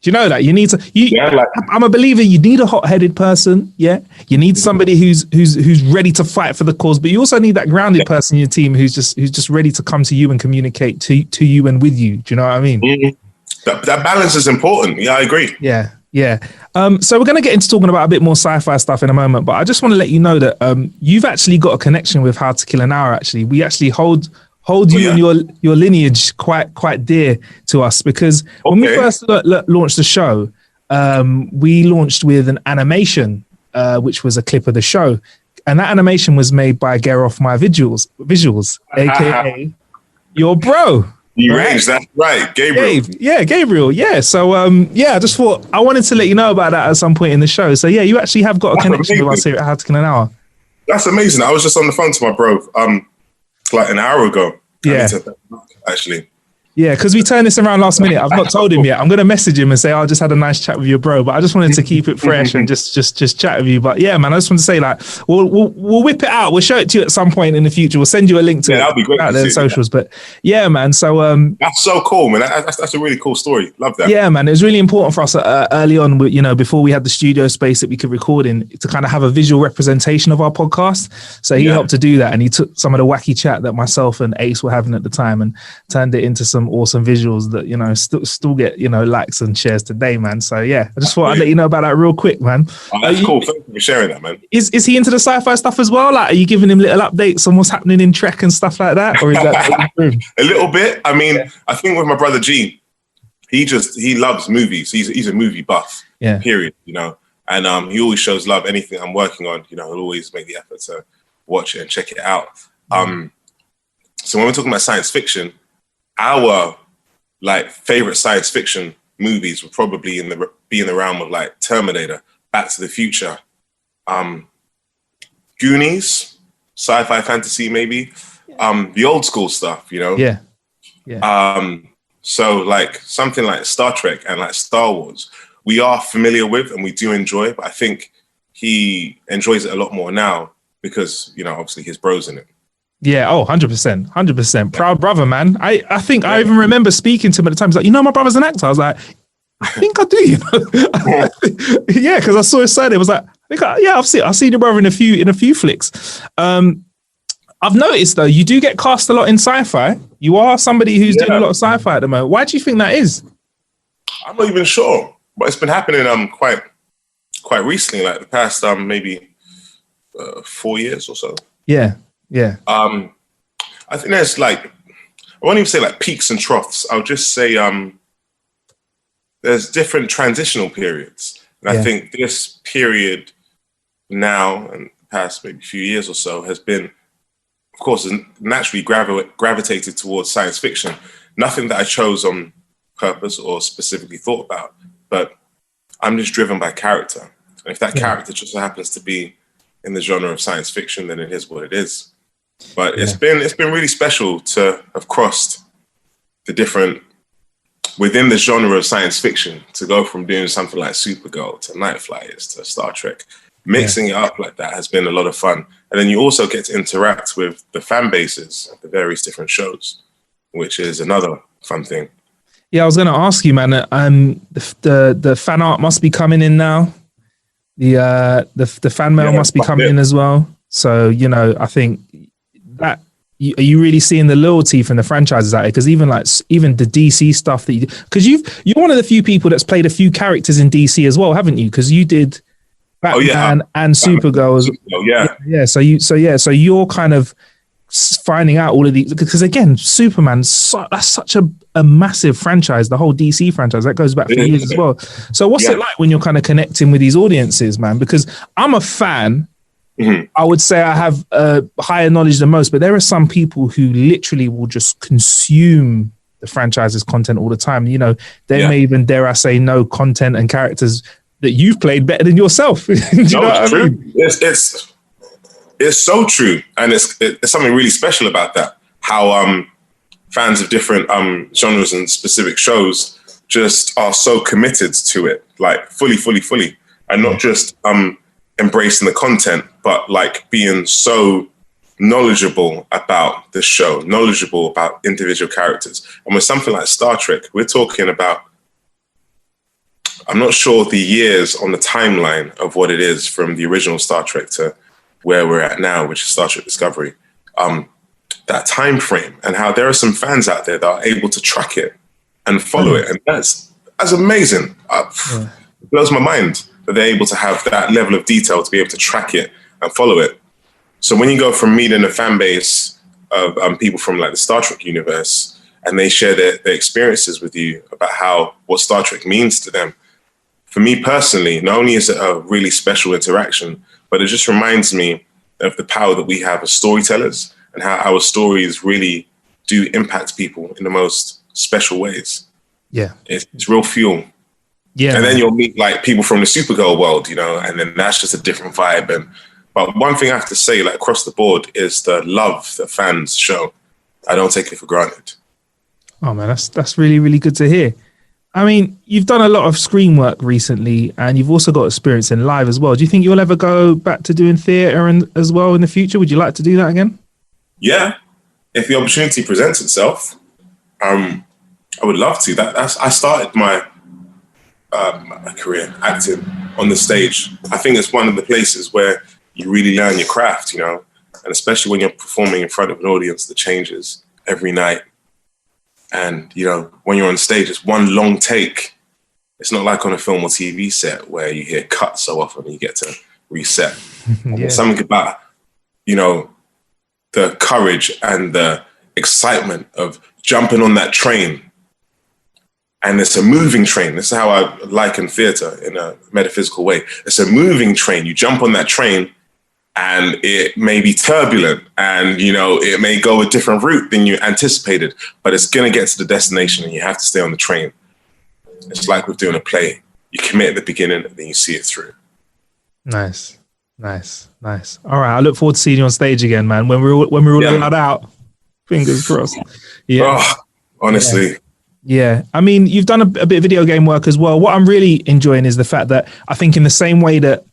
Do you know that? You need to. I'm a believer. You need a hot-headed person. Yeah, you need somebody who's ready to fight for the cause, but you also need that grounded person in your team who's just ready to come to you and communicate to you and with you. Do you know what I mean? that balance is important. Yeah, I agree. Yeah. So we're going to get into talking about a bit more sci-fi stuff in a moment, but I just want to let you know that you've actually got a connection with How to Kill an Hour. Actually, we actually hold you and your lineage quite dear to us, because when we first launched the show, we launched with an animation, which was a clip of the show, and that animation was made by Geroff My Visuals, aka your bro. That's right, Gabriel. Gabriel. Yeah. So I just thought I wanted to let you know about that at some point in the show. So yeah, you actually have got a connection with us here at How to Kill an Hour. That's amazing. I was just on the phone to my bro like an hour ago. Yeah. Actually. Yeah, because we turned this around last minute. I've not told him yet. I'm going to message him and say, I just had a nice chat with your bro. But I just wanted to keep it fresh and just chat with you. But yeah, man, I just want to say, like, we'll whip it out. We'll show it to you at some point in the future. We'll send you a link to it. That'll be great out there in socials. But yeah, man. So that's so cool, man. That's a really cool story. Love that. Yeah, man. It was really important for us early on, before we had the studio space that we could record in, to kind of have a visual representation of our podcast. So he helped to do that, and he took some of the wacky chat that myself and Ace were having at the time and turned it into some awesome visuals that still get likes and shares today, man. So yeah, I just thought I'd let you know about that real quick, man. That's cool. Thank you for sharing that, man. Is he into the sci-fi stuff as well? Like, are you giving him little updates on what's happening in Trek and stuff like that, or is that a little bit? I mean, I think with my brother G, he loves movies. He's a movie buff. Yeah. Period. And he always shows love. Anything I'm working on, he'll always make the effort to watch it and check it out. So when we're talking about science fiction, our favorite science fiction movies would probably be in the realm of like Terminator, Back to the Future, Goonies, sci-fi fantasy maybe, the old school stuff, Yeah. So like something like Star Trek and like Star Wars, we are familiar with and we do enjoy, but I think he enjoys it a lot more now because obviously his bro's in it. Yeah, 100%. Proud brother, man. I think I even remember speaking to him at the time. He's like, my brother's an actor. I was like, I think I do, Yeah, because I saw his side. It was like, I've seen your brother in a few flicks. I've noticed though, you do get cast a lot in sci-fi. You are somebody who's doing a lot of sci-fi at the moment. Why do you think that is? I'm not even sure, but it's been happening quite recently, like the past maybe 4 years or so. Yeah. I think there's I won't even say like peaks and troughs. I'll just say there's different transitional periods. And I think this period now and the past maybe few years or so has been, of course, naturally gravitated towards science fiction. Nothing that I chose on purpose or specifically thought about, but I'm just driven by character. And if that character just happens to be in the genre of science fiction, then it is what it is. But it's been really special to have crossed the different within the genre of science fiction, to go from doing something like Supergirl to Night Flyers to Star Trek. Mixing it up like that has been a lot of fun. And then you also get to interact with the fan bases of the various different shows, which is another fun thing. Yeah, I was going to ask you, man. The fan art must be coming in now. The fan mail must be coming in as well. So I think that are you really seeing the loyalty from the franchises out there? Because even the DC stuff that because you're one of the few people that's played a few characters in DC as well, haven't you? Because you did Batman and Supergirl. So you're kind of finding out all of these, because again, Superman, that's such a massive franchise, the whole DC franchise that goes back for years as well. So what's it like when you're kind of connecting with these audiences, man? Because I'm a fan. Mm-hmm. I would say I have higher knowledge than most, but there are some people who literally will just consume the franchise's content all the time. They may even, dare I say, know content and characters that you've played better than yourself. Do you know what I mean? It's so true, and it's something really special about that. How fans of different genres and specific shows just are so committed to it, like fully, and not just embracing the content, but like being so knowledgeable about the show, knowledgeable about individual characters. And with something like Star Trek, we're talking about, I'm not sure the years on the timeline of what it is from the original Star Trek to where we're at now, which is Star Trek Discovery, that time frame, and how there are some fans out there that are able to track it and follow it. And that's amazing. It blows my mind that they're able to have that level of detail to be able to track it and follow it. So when you go from meeting a fan base of people from like the Star Trek universe, and they share their experiences with you about what Star Trek means to them, for me personally, not only is it a really special interaction, but it just reminds me of the power that we have as storytellers and how our stories really do impact people in the most special ways. Yeah. It's real fuel. Yeah. And then you'll meet like people from the Supergirl world, you know, and then that's just a different vibe. But one thing I have to say, like across the board, is the love that fans show. I don't take it for granted. Oh man, that's really, really good to hear. I mean, you've done a lot of screen work recently, and you've also got experience in live as well. Do you think you'll ever go back to doing theatre as well in the future? Would you like to do that again? Yeah, if the opportunity presents itself, I would love to. I started my career acting on the stage. I think it's one of the places where you really learn your craft, you know, and especially when you're performing in front of an audience that changes every night. And, you know, when you're on stage, it's one long take. It's not like on a film or TV set where you hear cuts so often and you get to reset. There's something about, you know, the courage and the excitement of jumping on that train. And it's a moving train. This is how I liken theatre in a metaphysical way. It's a moving train. You jump on that train and it may be turbulent and, you know, it may go a different route than you anticipated, but it's going to get to the destination and you have to stay on the train. It's like with doing a play. You commit at the beginning and then you see it through. Nice. All right. I look forward to seeing you on stage again, man. When we're all allowed out. Fingers crossed. Yeah. Oh, honestly. Yeah. I mean, you've done a bit of video game work as well. What I'm really enjoying is the fact that I think in the same way that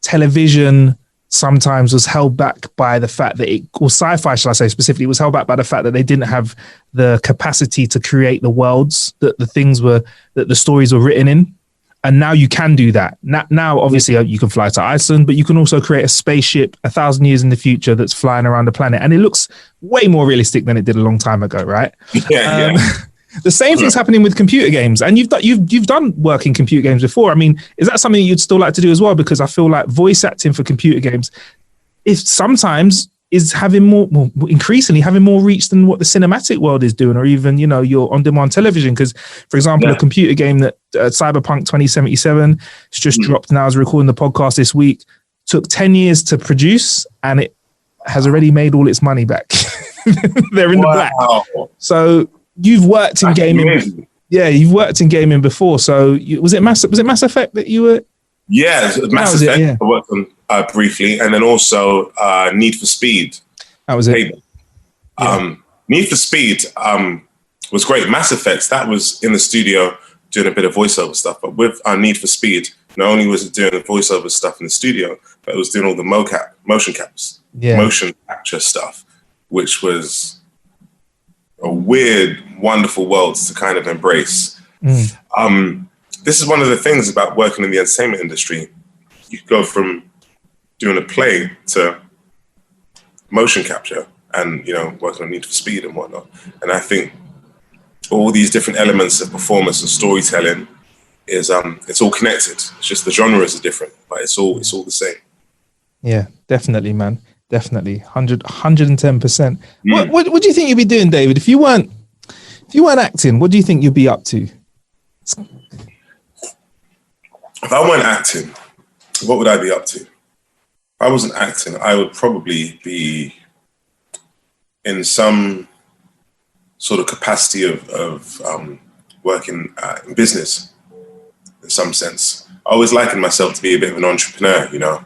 television sometimes was held back by the fact that or sci-fi, shall I say specifically, was held back by the fact that they didn't have the capacity to create the worlds that the stories were written in. And now you can do that. Now, obviously, you can fly to Iceland, but you can also create a spaceship 1,000 years in the future that's flying around the planet. And it looks way more realistic than it did a long time ago, right? Yeah. The same thing's happening with computer games, and you've done work in computer games before. I mean, is that something you'd still like to do as well? Because I feel like voice acting for computer games, is increasingly having more reach than what the cinematic world is doing, or even, you know, your on-demand television. Because, for example, a computer game that Cyberpunk 2077 has just dropped now, as we're recording the podcast this week, took 10 years to produce, and it has already made all its money back. They're in the black. So you've worked in gaming. Amazing. Yeah, you've worked in gaming before. So was it Mass Effect that you were? Yeah, Mass Effect. Yeah. I worked on briefly, and then also Need for Speed. That was it. Need for Speed was great. Mass Effect, that was in the studio doing a bit of voiceover stuff. But with Need for Speed, not only was it doing the voiceover stuff in the studio, but it was doing all the motion capture stuff, which was a weird, wonderful world to kind of embrace. This is one of the things about working in the entertainment industry. You go from doing a play to motion capture and, you know, working on Need for Speed and whatnot. And I think all these different elements of performance and storytelling is it's all connected. It's just the genres are different, but it's all the same. Yeah, definitely, man. Definitely. 110%. What do you think you'd be doing, David? If you weren't acting, what do you think you'd be up to? If I weren't acting, what would I be up to? If I wasn't acting, I would probably be in some sort of capacity of working in business in some sense. I always likened myself to be a bit of an entrepreneur, you know.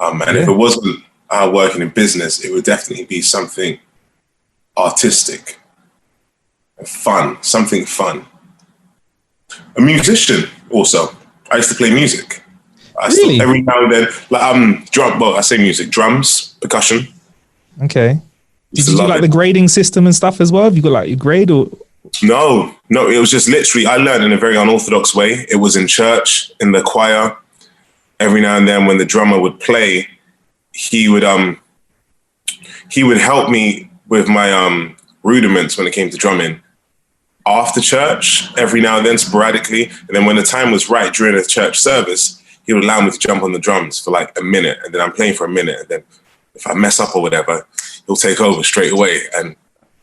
If it wasn't working in business, it would definitely be something artistic and fun, something fun. A musician also. I used to play music. Really? Every now and then, I say music, drums, percussion. Okay. Did you do like the grading system and stuff as well? Have you got like your grade or? No, it was just literally, I learned in a very unorthodox way. It was in church, in the choir. Every now and then when the drummer would play, he would help me with my rudiments when it came to drumming. after church every now and then, sporadically. And then when the time was right during the church service, he would allow me to jump on the drums for like a minute. And then I'm playing for a minute. And then if I mess up or whatever, he'll take over straight away. And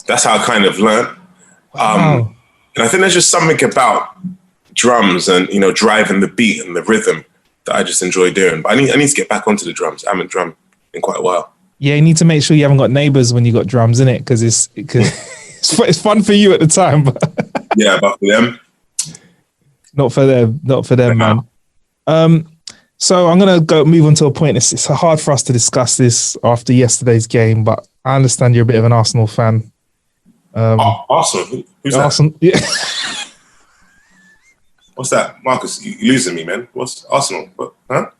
that's how I kind of learned. Wow. And I think there's just something about drums and, you know, driving the beat and the rhythm that I just enjoy doing. But I need to get back onto the drums. I haven't drummed in quite a while. Yeah, you need to make sure you haven't got neighbors when you got drums in it, because it's fun for you at the time, but yeah, but for them, not for them, man. So I'm gonna move on to a point. It's hard for us to discuss this after yesterday's game, but I understand you're a bit of an Arsenal fan. Arsenal? Who's Arsenal? that? Yeah. What's that, Marcus? You losing me, man? What's Arsenal? What? Huh?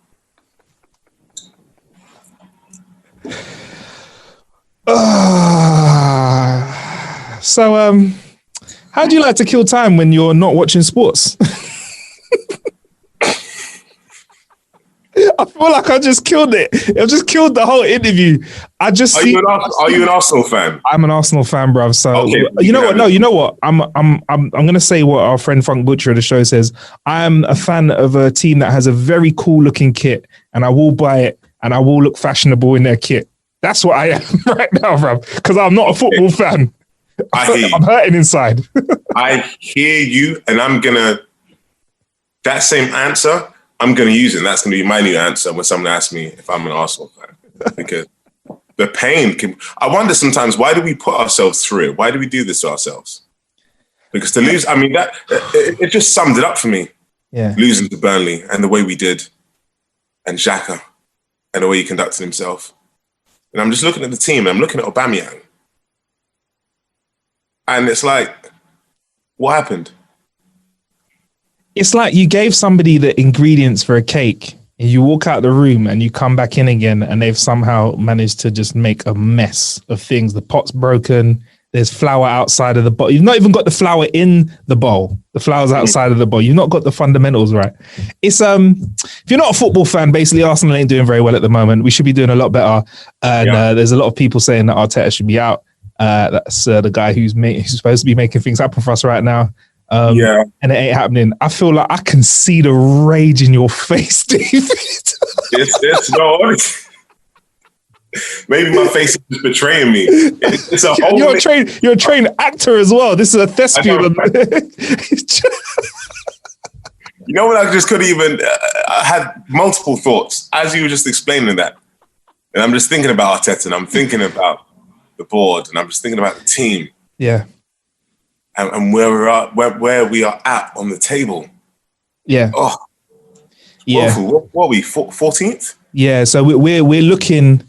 So, how do you like to kill time when you're not watching sports? I feel like I just killed it. I just killed the whole interview. Are you an Arsenal fan? I'm an Arsenal fan, bruv. So okay, you know what? No, you know what? I'm gonna say what our friend Funk Butcher of the show says. I am a fan of a team that has a very cool looking kit, and I will buy it, and I will look fashionable in their kit. That's what I am right now, bruv. Because I'm not a football fan. I'm hurting inside. I hear you, and that same answer, I'm going to use it. And that's going to be my new answer when someone asks me if I'm an Arsenal fan. Because the pain I wonder sometimes, why do we put ourselves through it? Why do we do this to ourselves? Because to lose, I mean, it just summed it up for me. Yeah. Losing to Burnley and the way we did, and Xhaka and the way he conducted himself. And I'm just looking at the team, and I'm looking at Aubameyang. And it's like, what happened? It's like you gave somebody the ingredients for a cake, and you walk out the room and you come back in again, and they've somehow managed to just make a mess of things. The pot's broken. There's flour outside of the bowl. You've not even got the flour in the bowl. The flour's outside of the bowl. You've not got the fundamentals right. It's if you're not a football fan, basically Arsenal ain't doing very well at the moment. We should be doing a lot better. And there's a lot of people saying that Arteta should be out. That's the guy who's supposed to be making things happen for us right now. And it ain't happening. I feel like I can see the rage in your face, David. It's no. Maybe my face is just betraying me. It's a whole. You're a trained actor as well. This is a thespian. You know what? I just couldn't even. I had multiple thoughts as you were just explaining that, and I'm just thinking about Arteta, and I'm thinking about the board, and I'm just thinking about the team. Yeah. And where we are at on the table. Yeah. Oh. Yeah. What are we? 14th? Yeah. So we're looking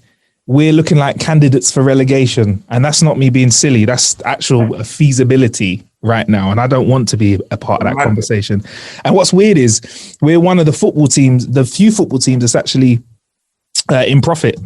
like candidates for relegation, and that's not me being silly. That's actual feasibility right now, and I don't want to be a part of that conversation. And what's weird is we're one of the few football teams that's actually in profit.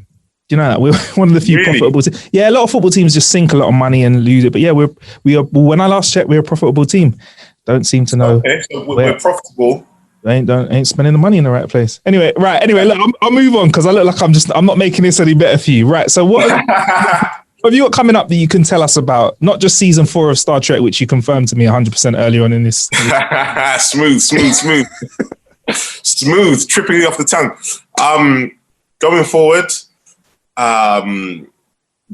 Do you know that? We're one of the few profitable teams. Yeah, a lot of football teams just sink a lot of money and lose it. But yeah, we are. When I last checked, we're a profitable team. Don't seem to know. Okay, so we're profitable. Ain't spending the money in the right place. Anyway, look, I'll move on because I look like I'm not making this any better for you. Right. So what have you got coming up that you can tell us about? Not just season 4 of Star Trek, which you confirmed to me 100% earlier on in this. Smooth. Smooth, tripping off the tongue. Going forward,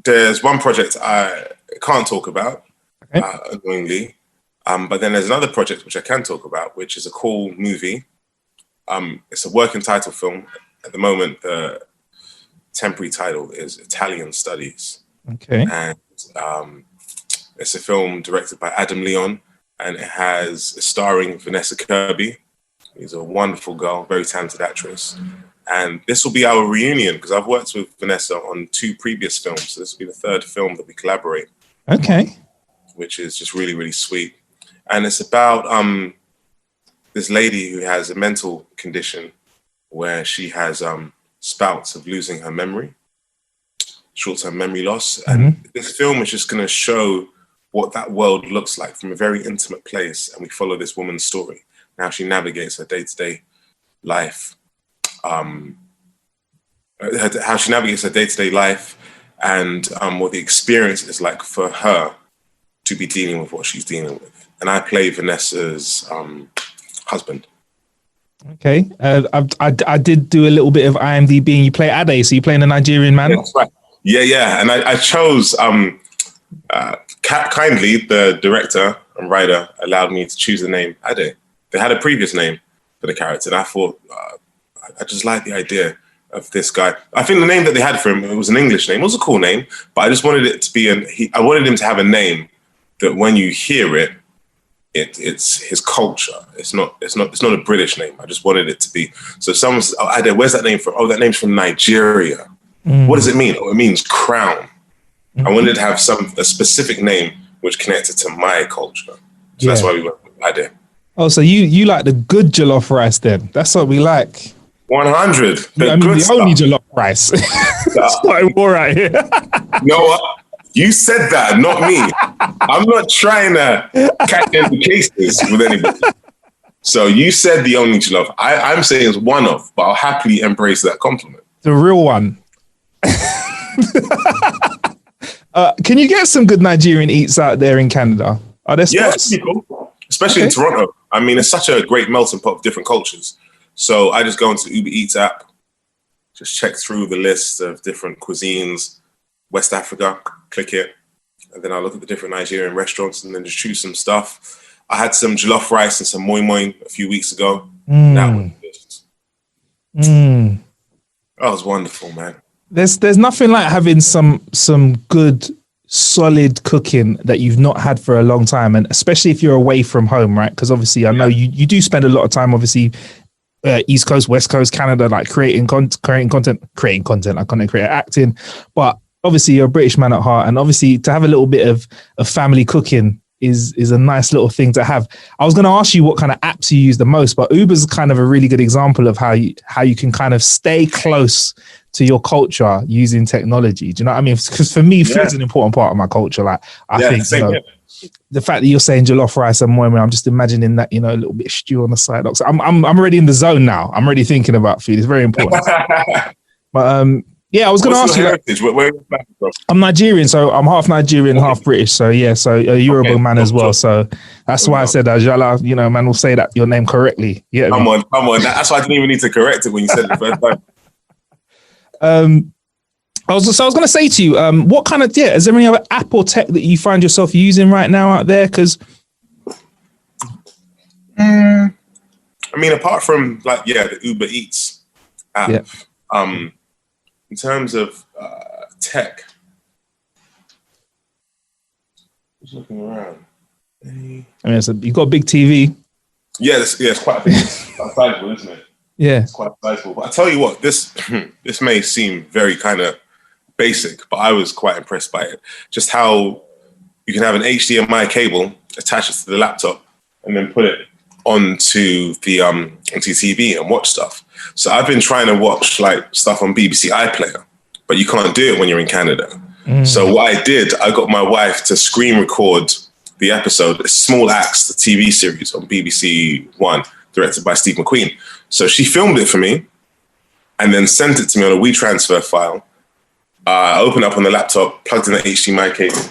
there's one project I can't talk about, annoyingly. But then there's another project which I can talk about, which is a cool movie. It's a working title film. At the moment, the temporary title is Italian Studies. Okay. And it's a film directed by Adam Leon, and it has starring Vanessa Kirby. She's a wonderful girl, very talented actress. And this will be our reunion because I've worked with Vanessa on 2 previous films. So this will be the 3rd film that we collaborate. Okay. Which is just really, really sweet. And it's about this lady who has a mental condition where she has spouts of losing her memory, short-term memory loss. Mm-hmm. And this film is just going to show what that world looks like from a very intimate place. And we follow this woman's story, how she navigates her day-to-day life, how she navigates her day-to-day life, and what the experience is like for her to be dealing with what she's dealing with. And I play Vanessa's husband. Okay. I did do a little bit of IMDb, and you play Ade, so you're playing a Nigerian man? Yeah, that's right. Yeah. And I chose, kindly, the director and writer allowed me to choose the name Ade. They had a previous name for the character, and I thought, I just like the idea of this guy. I think the name that they had for him, it was an English name. It was a cool name, but I just wanted it to be I wanted him to have a name that when you hear it, it's his culture. It's not a British name. I just wanted it to be. So someone says, "Oh, Ade, where's that name from?" "Oh, that name's from Nigeria." What does it mean? "Oh, it means crown." I wanted to have a specific name which connected to my culture. So that's why we went with Ade. Oh, so you like the good jollof rice then? That's what we like. 100. The only jollof rice. Starting war right here. You know what? You said that, not me. I'm not trying to catch any cases with anybody. So you said the only jollof. I'm saying it's one of, but I'll happily embrace that compliment. The real one. Can you get some good Nigerian eats out there in Canada? Are there spots? Yeah, it's pretty cool. Especially in Toronto. I mean, it's such a great melting pot of different cultures. So I just go into the Uber Eats app, just check through the list of different cuisines, West Africa, click it, and then I look at the different Nigerian restaurants and then just choose some stuff. I had some jollof rice and some moi moi a few weeks ago. That was wonderful, man. There's nothing like having some good solid cooking that you've not had for a long time, and especially if you're away from home, right? Because obviously I know you do spend a lot of time, obviously, East Coast, West Coast, Canada, like creating content. I can't create acting, but obviously you're a British man at heart, and obviously to have a little bit of family cooking is a nice little thing to have. I was going to ask you what kind of apps you use the most, but Uber's kind of a really good example of how you can kind of stay close to your culture using technology. Do you know what I mean? Because for me, food's an important part of my culture. Like I think the fact that you're saying jollof rice and moi moi, I'm just imagining that, a little bit of stew on the side. So I'm already in the zone now. I'm already thinking about food. It's very important. But I was going to ask you. Heritage? Where are you from? I'm Nigerian, so I'm half Nigerian, half British. So so a Yoruba man as well. So that's why I said Ajala. Man will say that your name correctly. Yeah, come on. That's why I didn't even need to correct it when you said it the first time. I was going to say to you, what kind of is there any other app or tech that you find yourself using right now out there? Because I mean, apart from the Uber Eats app, in terms of tech, just looking around. I mean, you've got a big TV. Yeah, it's quite big. It's quite sizable, isn't it? Yeah, it's quite sizable. But I tell you what, this may seem very kind of basic, but I was quite impressed by it. Just how you can have an HDMI cable attached to the laptop and then put it onto the onto TV and watch stuff. So I've been trying to watch stuff on BBC iPlayer, but you can't do it when you're in Canada. So what I did, I got my wife to screen record the episode, Small Axe, the TV series on BBC One, directed by Steve McQueen. So she filmed it for me and then sent it to me on a WeTransfer file. I opened up on the laptop, plugged in the HDMI cable,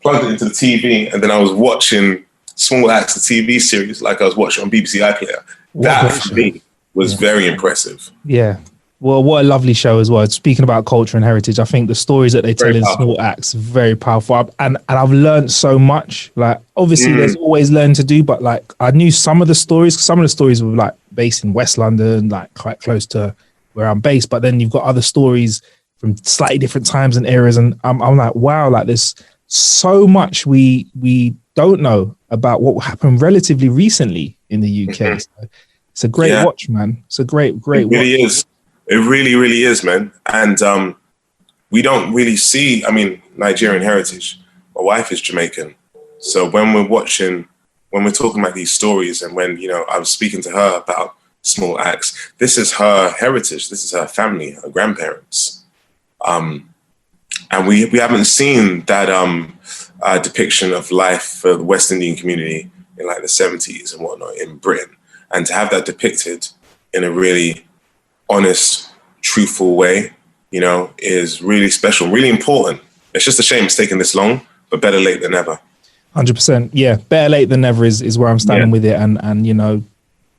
plugged it into the TV, and then I was watching Small Axe, the TV series, like I was watching on BBC iPlayer. That for me was very impressive. Yeah. Well, what a lovely show as well. Speaking about culture and heritage, I think the stories that they tell in Small Axe very powerful. And I've learned so much. Obviously, there's always learning to do, but I knew some of the stories. Some of the stories were based in West London, quite close to where I'm based. But then you've got other stories from slightly different times and eras, and I'm like, wow, there's so much we don't know about what happened relatively recently in the UK. So it's a great watch, man. It's a great watch. It really is. It really, really is, man. And we don't really see, Nigerian heritage. My wife is Jamaican. So when we're talking about these stories and when, I was speaking to her about Small Axe, this is her heritage. This is her family, her grandparents. And we haven't seen that depiction of life for the West Indian community in the 70s and whatnot in Britain. And to have that depicted in a really honest, truthful way, is really special, really important. It's just a shame it's taken this long, but better late than never. 100%. Yeah, better late than never is where I'm standing with it, and you know,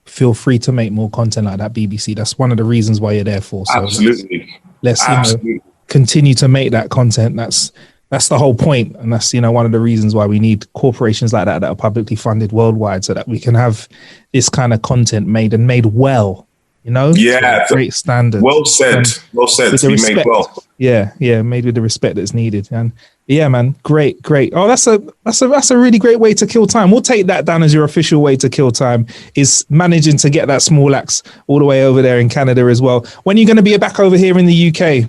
feel free to make more content like that, BBC. That's one of the reasons why you're there for. So Absolutely. Let's you know, continue to make that content. That's the whole point, and that's, you know, one of the reasons why we need corporations like that are publicly funded worldwide, so that we can have this kind of content made well. You know, yeah, great standard. Well said. Well said. To be made well. Yeah, made with the respect that's needed. And yeah, man, great. Oh, that's a really great way to kill time. We'll take that down as your official way to kill time, is managing to get that small axe all the way over there in Canada as well. When are you going to be back over here in the UK?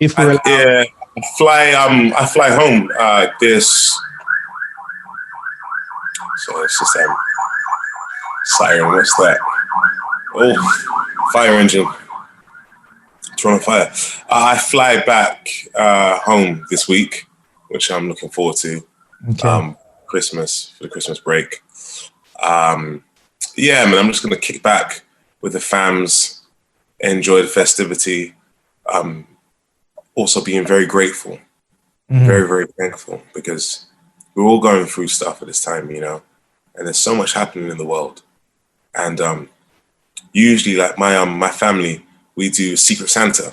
If we're allowed? Yeah, I fly home this. So it's just siren. What's that? Oh, fire engine. Toronto Fire. I fly back home this week, which I'm looking forward to. Okay. Christmas, for the Christmas break. Yeah, man, I'm just going to kick back with the fams, enjoy the festivity. Also being very grateful, very, very thankful, because we're all going through stuff at this time, you know, and there's so much happening in the world. And usually, like my family, we do Secret Santa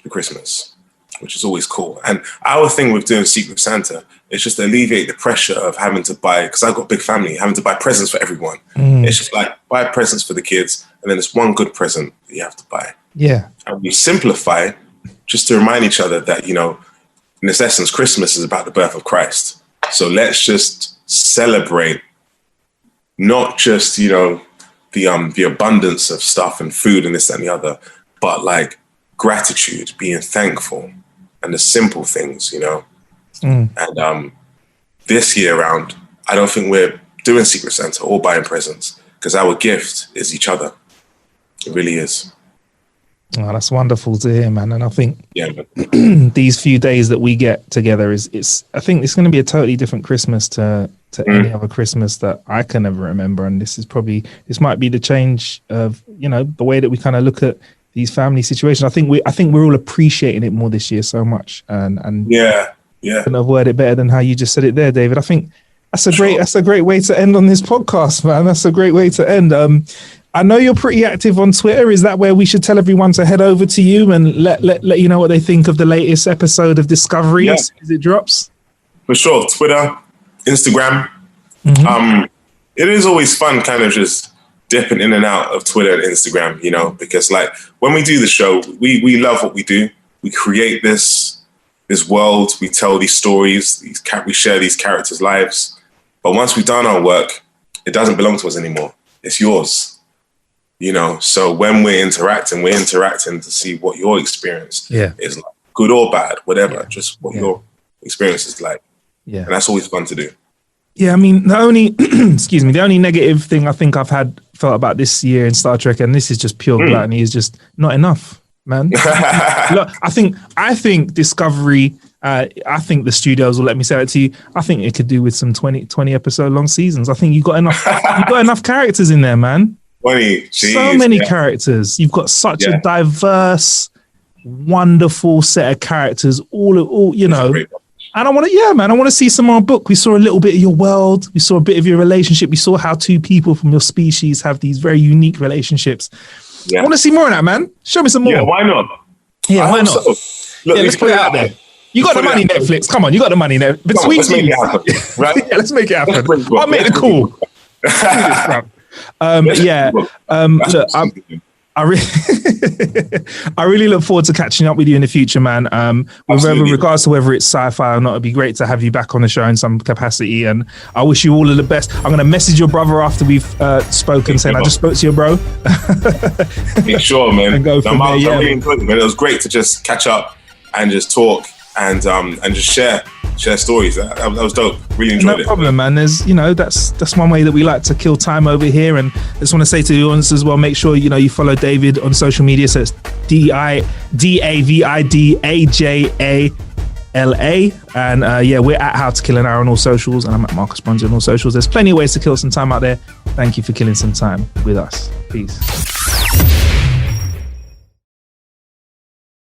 for Christmas, which is always cool. And our thing with doing Secret Santa is just to alleviate the pressure of having to buy, because I've got a big family, having to buy presents for everyone. It's just like, buy presents for the kids, and then it's one good present that you have to buy. Yeah. And we simplify just to remind each other that, you know, in this essence, Christmas is about the birth of Christ. So let's just celebrate not just, you know, the abundance of stuff and food and this, that, and the other, but like gratitude, being thankful, and the simple things, you know. And this year around, I don't think we're doing Secret Santa or buying presents, because our gift is each other. It really is. Oh, that's wonderful to hear, man. And I think these few days that we get together I think it's going to be a totally different Christmas to any other Christmas that I can ever remember. And this might be the change of, you know, the way that we kind of look at these family situations. I think we're all appreciating it more this year so much. And yeah. Couldn't have worded it better than how you just said it there, David. I think that's a great way to end on this podcast, man. That's a great way to end. I know you're pretty active on Twitter. Is that where we should tell everyone to head over to you and let you know what they think of the latest episode of Discovery as it drops? For sure. Twitter, Instagram. It is always fun kind of just dipping in and out of Twitter and Instagram, you know, because like when we do the show, we love what we do. We create this world. We tell these stories. We share these characters' lives. But once we've done our work, it doesn't belong to us anymore. It's yours. You know, so when we're interacting to see what your experience is like, good or bad, whatever, just what your experience is like. Yeah. And that's always fun to do. Yeah, I mean, the only the only negative thing I think I've felt about this year in Star Trek, and this is just pure gluttony, is just not enough, man. Look, I think Discovery, I think the studios will let me say it to you. I think it could do with some 20 episode long seasons. I think you got enough characters in there, man. So many characters. You've got such a diverse, wonderful set of characters. All you know. And I want to see some more book. We saw a little bit of your world. We saw a bit of your relationship. We saw how two people from your species have these very unique relationsonships. Yeah. I want to see more of that, man. Show me some more. Yeah, why not? Yeah, why not? So. Look, let's put it out there. You got the money, Netflix. Come on, you got the money there. Let's make it happen, right? Yeah, let's make it happen. I'll make the call. Look, I really look forward to catching up with you in the future, man. With regards to whether it's sci-fi or not, it'd be great to have you back on the show in some capacity. And I wish you all of the best. I'm going to message your brother after we've spoken, saying I just spoke to your bro. Yeah, sure, man. And go from there, really enjoyed it, man. It was great to just catch up and just talk and just share stories. That was dope. Really enjoyed it. No problem, man. There's, that's one way that we like to kill time over here. And I just want to say to the audience as well, make sure, you follow David on social media. So it's DAVIDAJALA. And we're at How to Kill an Hour on all socials. And I'm at Marcus Bronzy on all socials. There's plenty of ways to kill some time out there. Thank you for killing some time with us. Peace.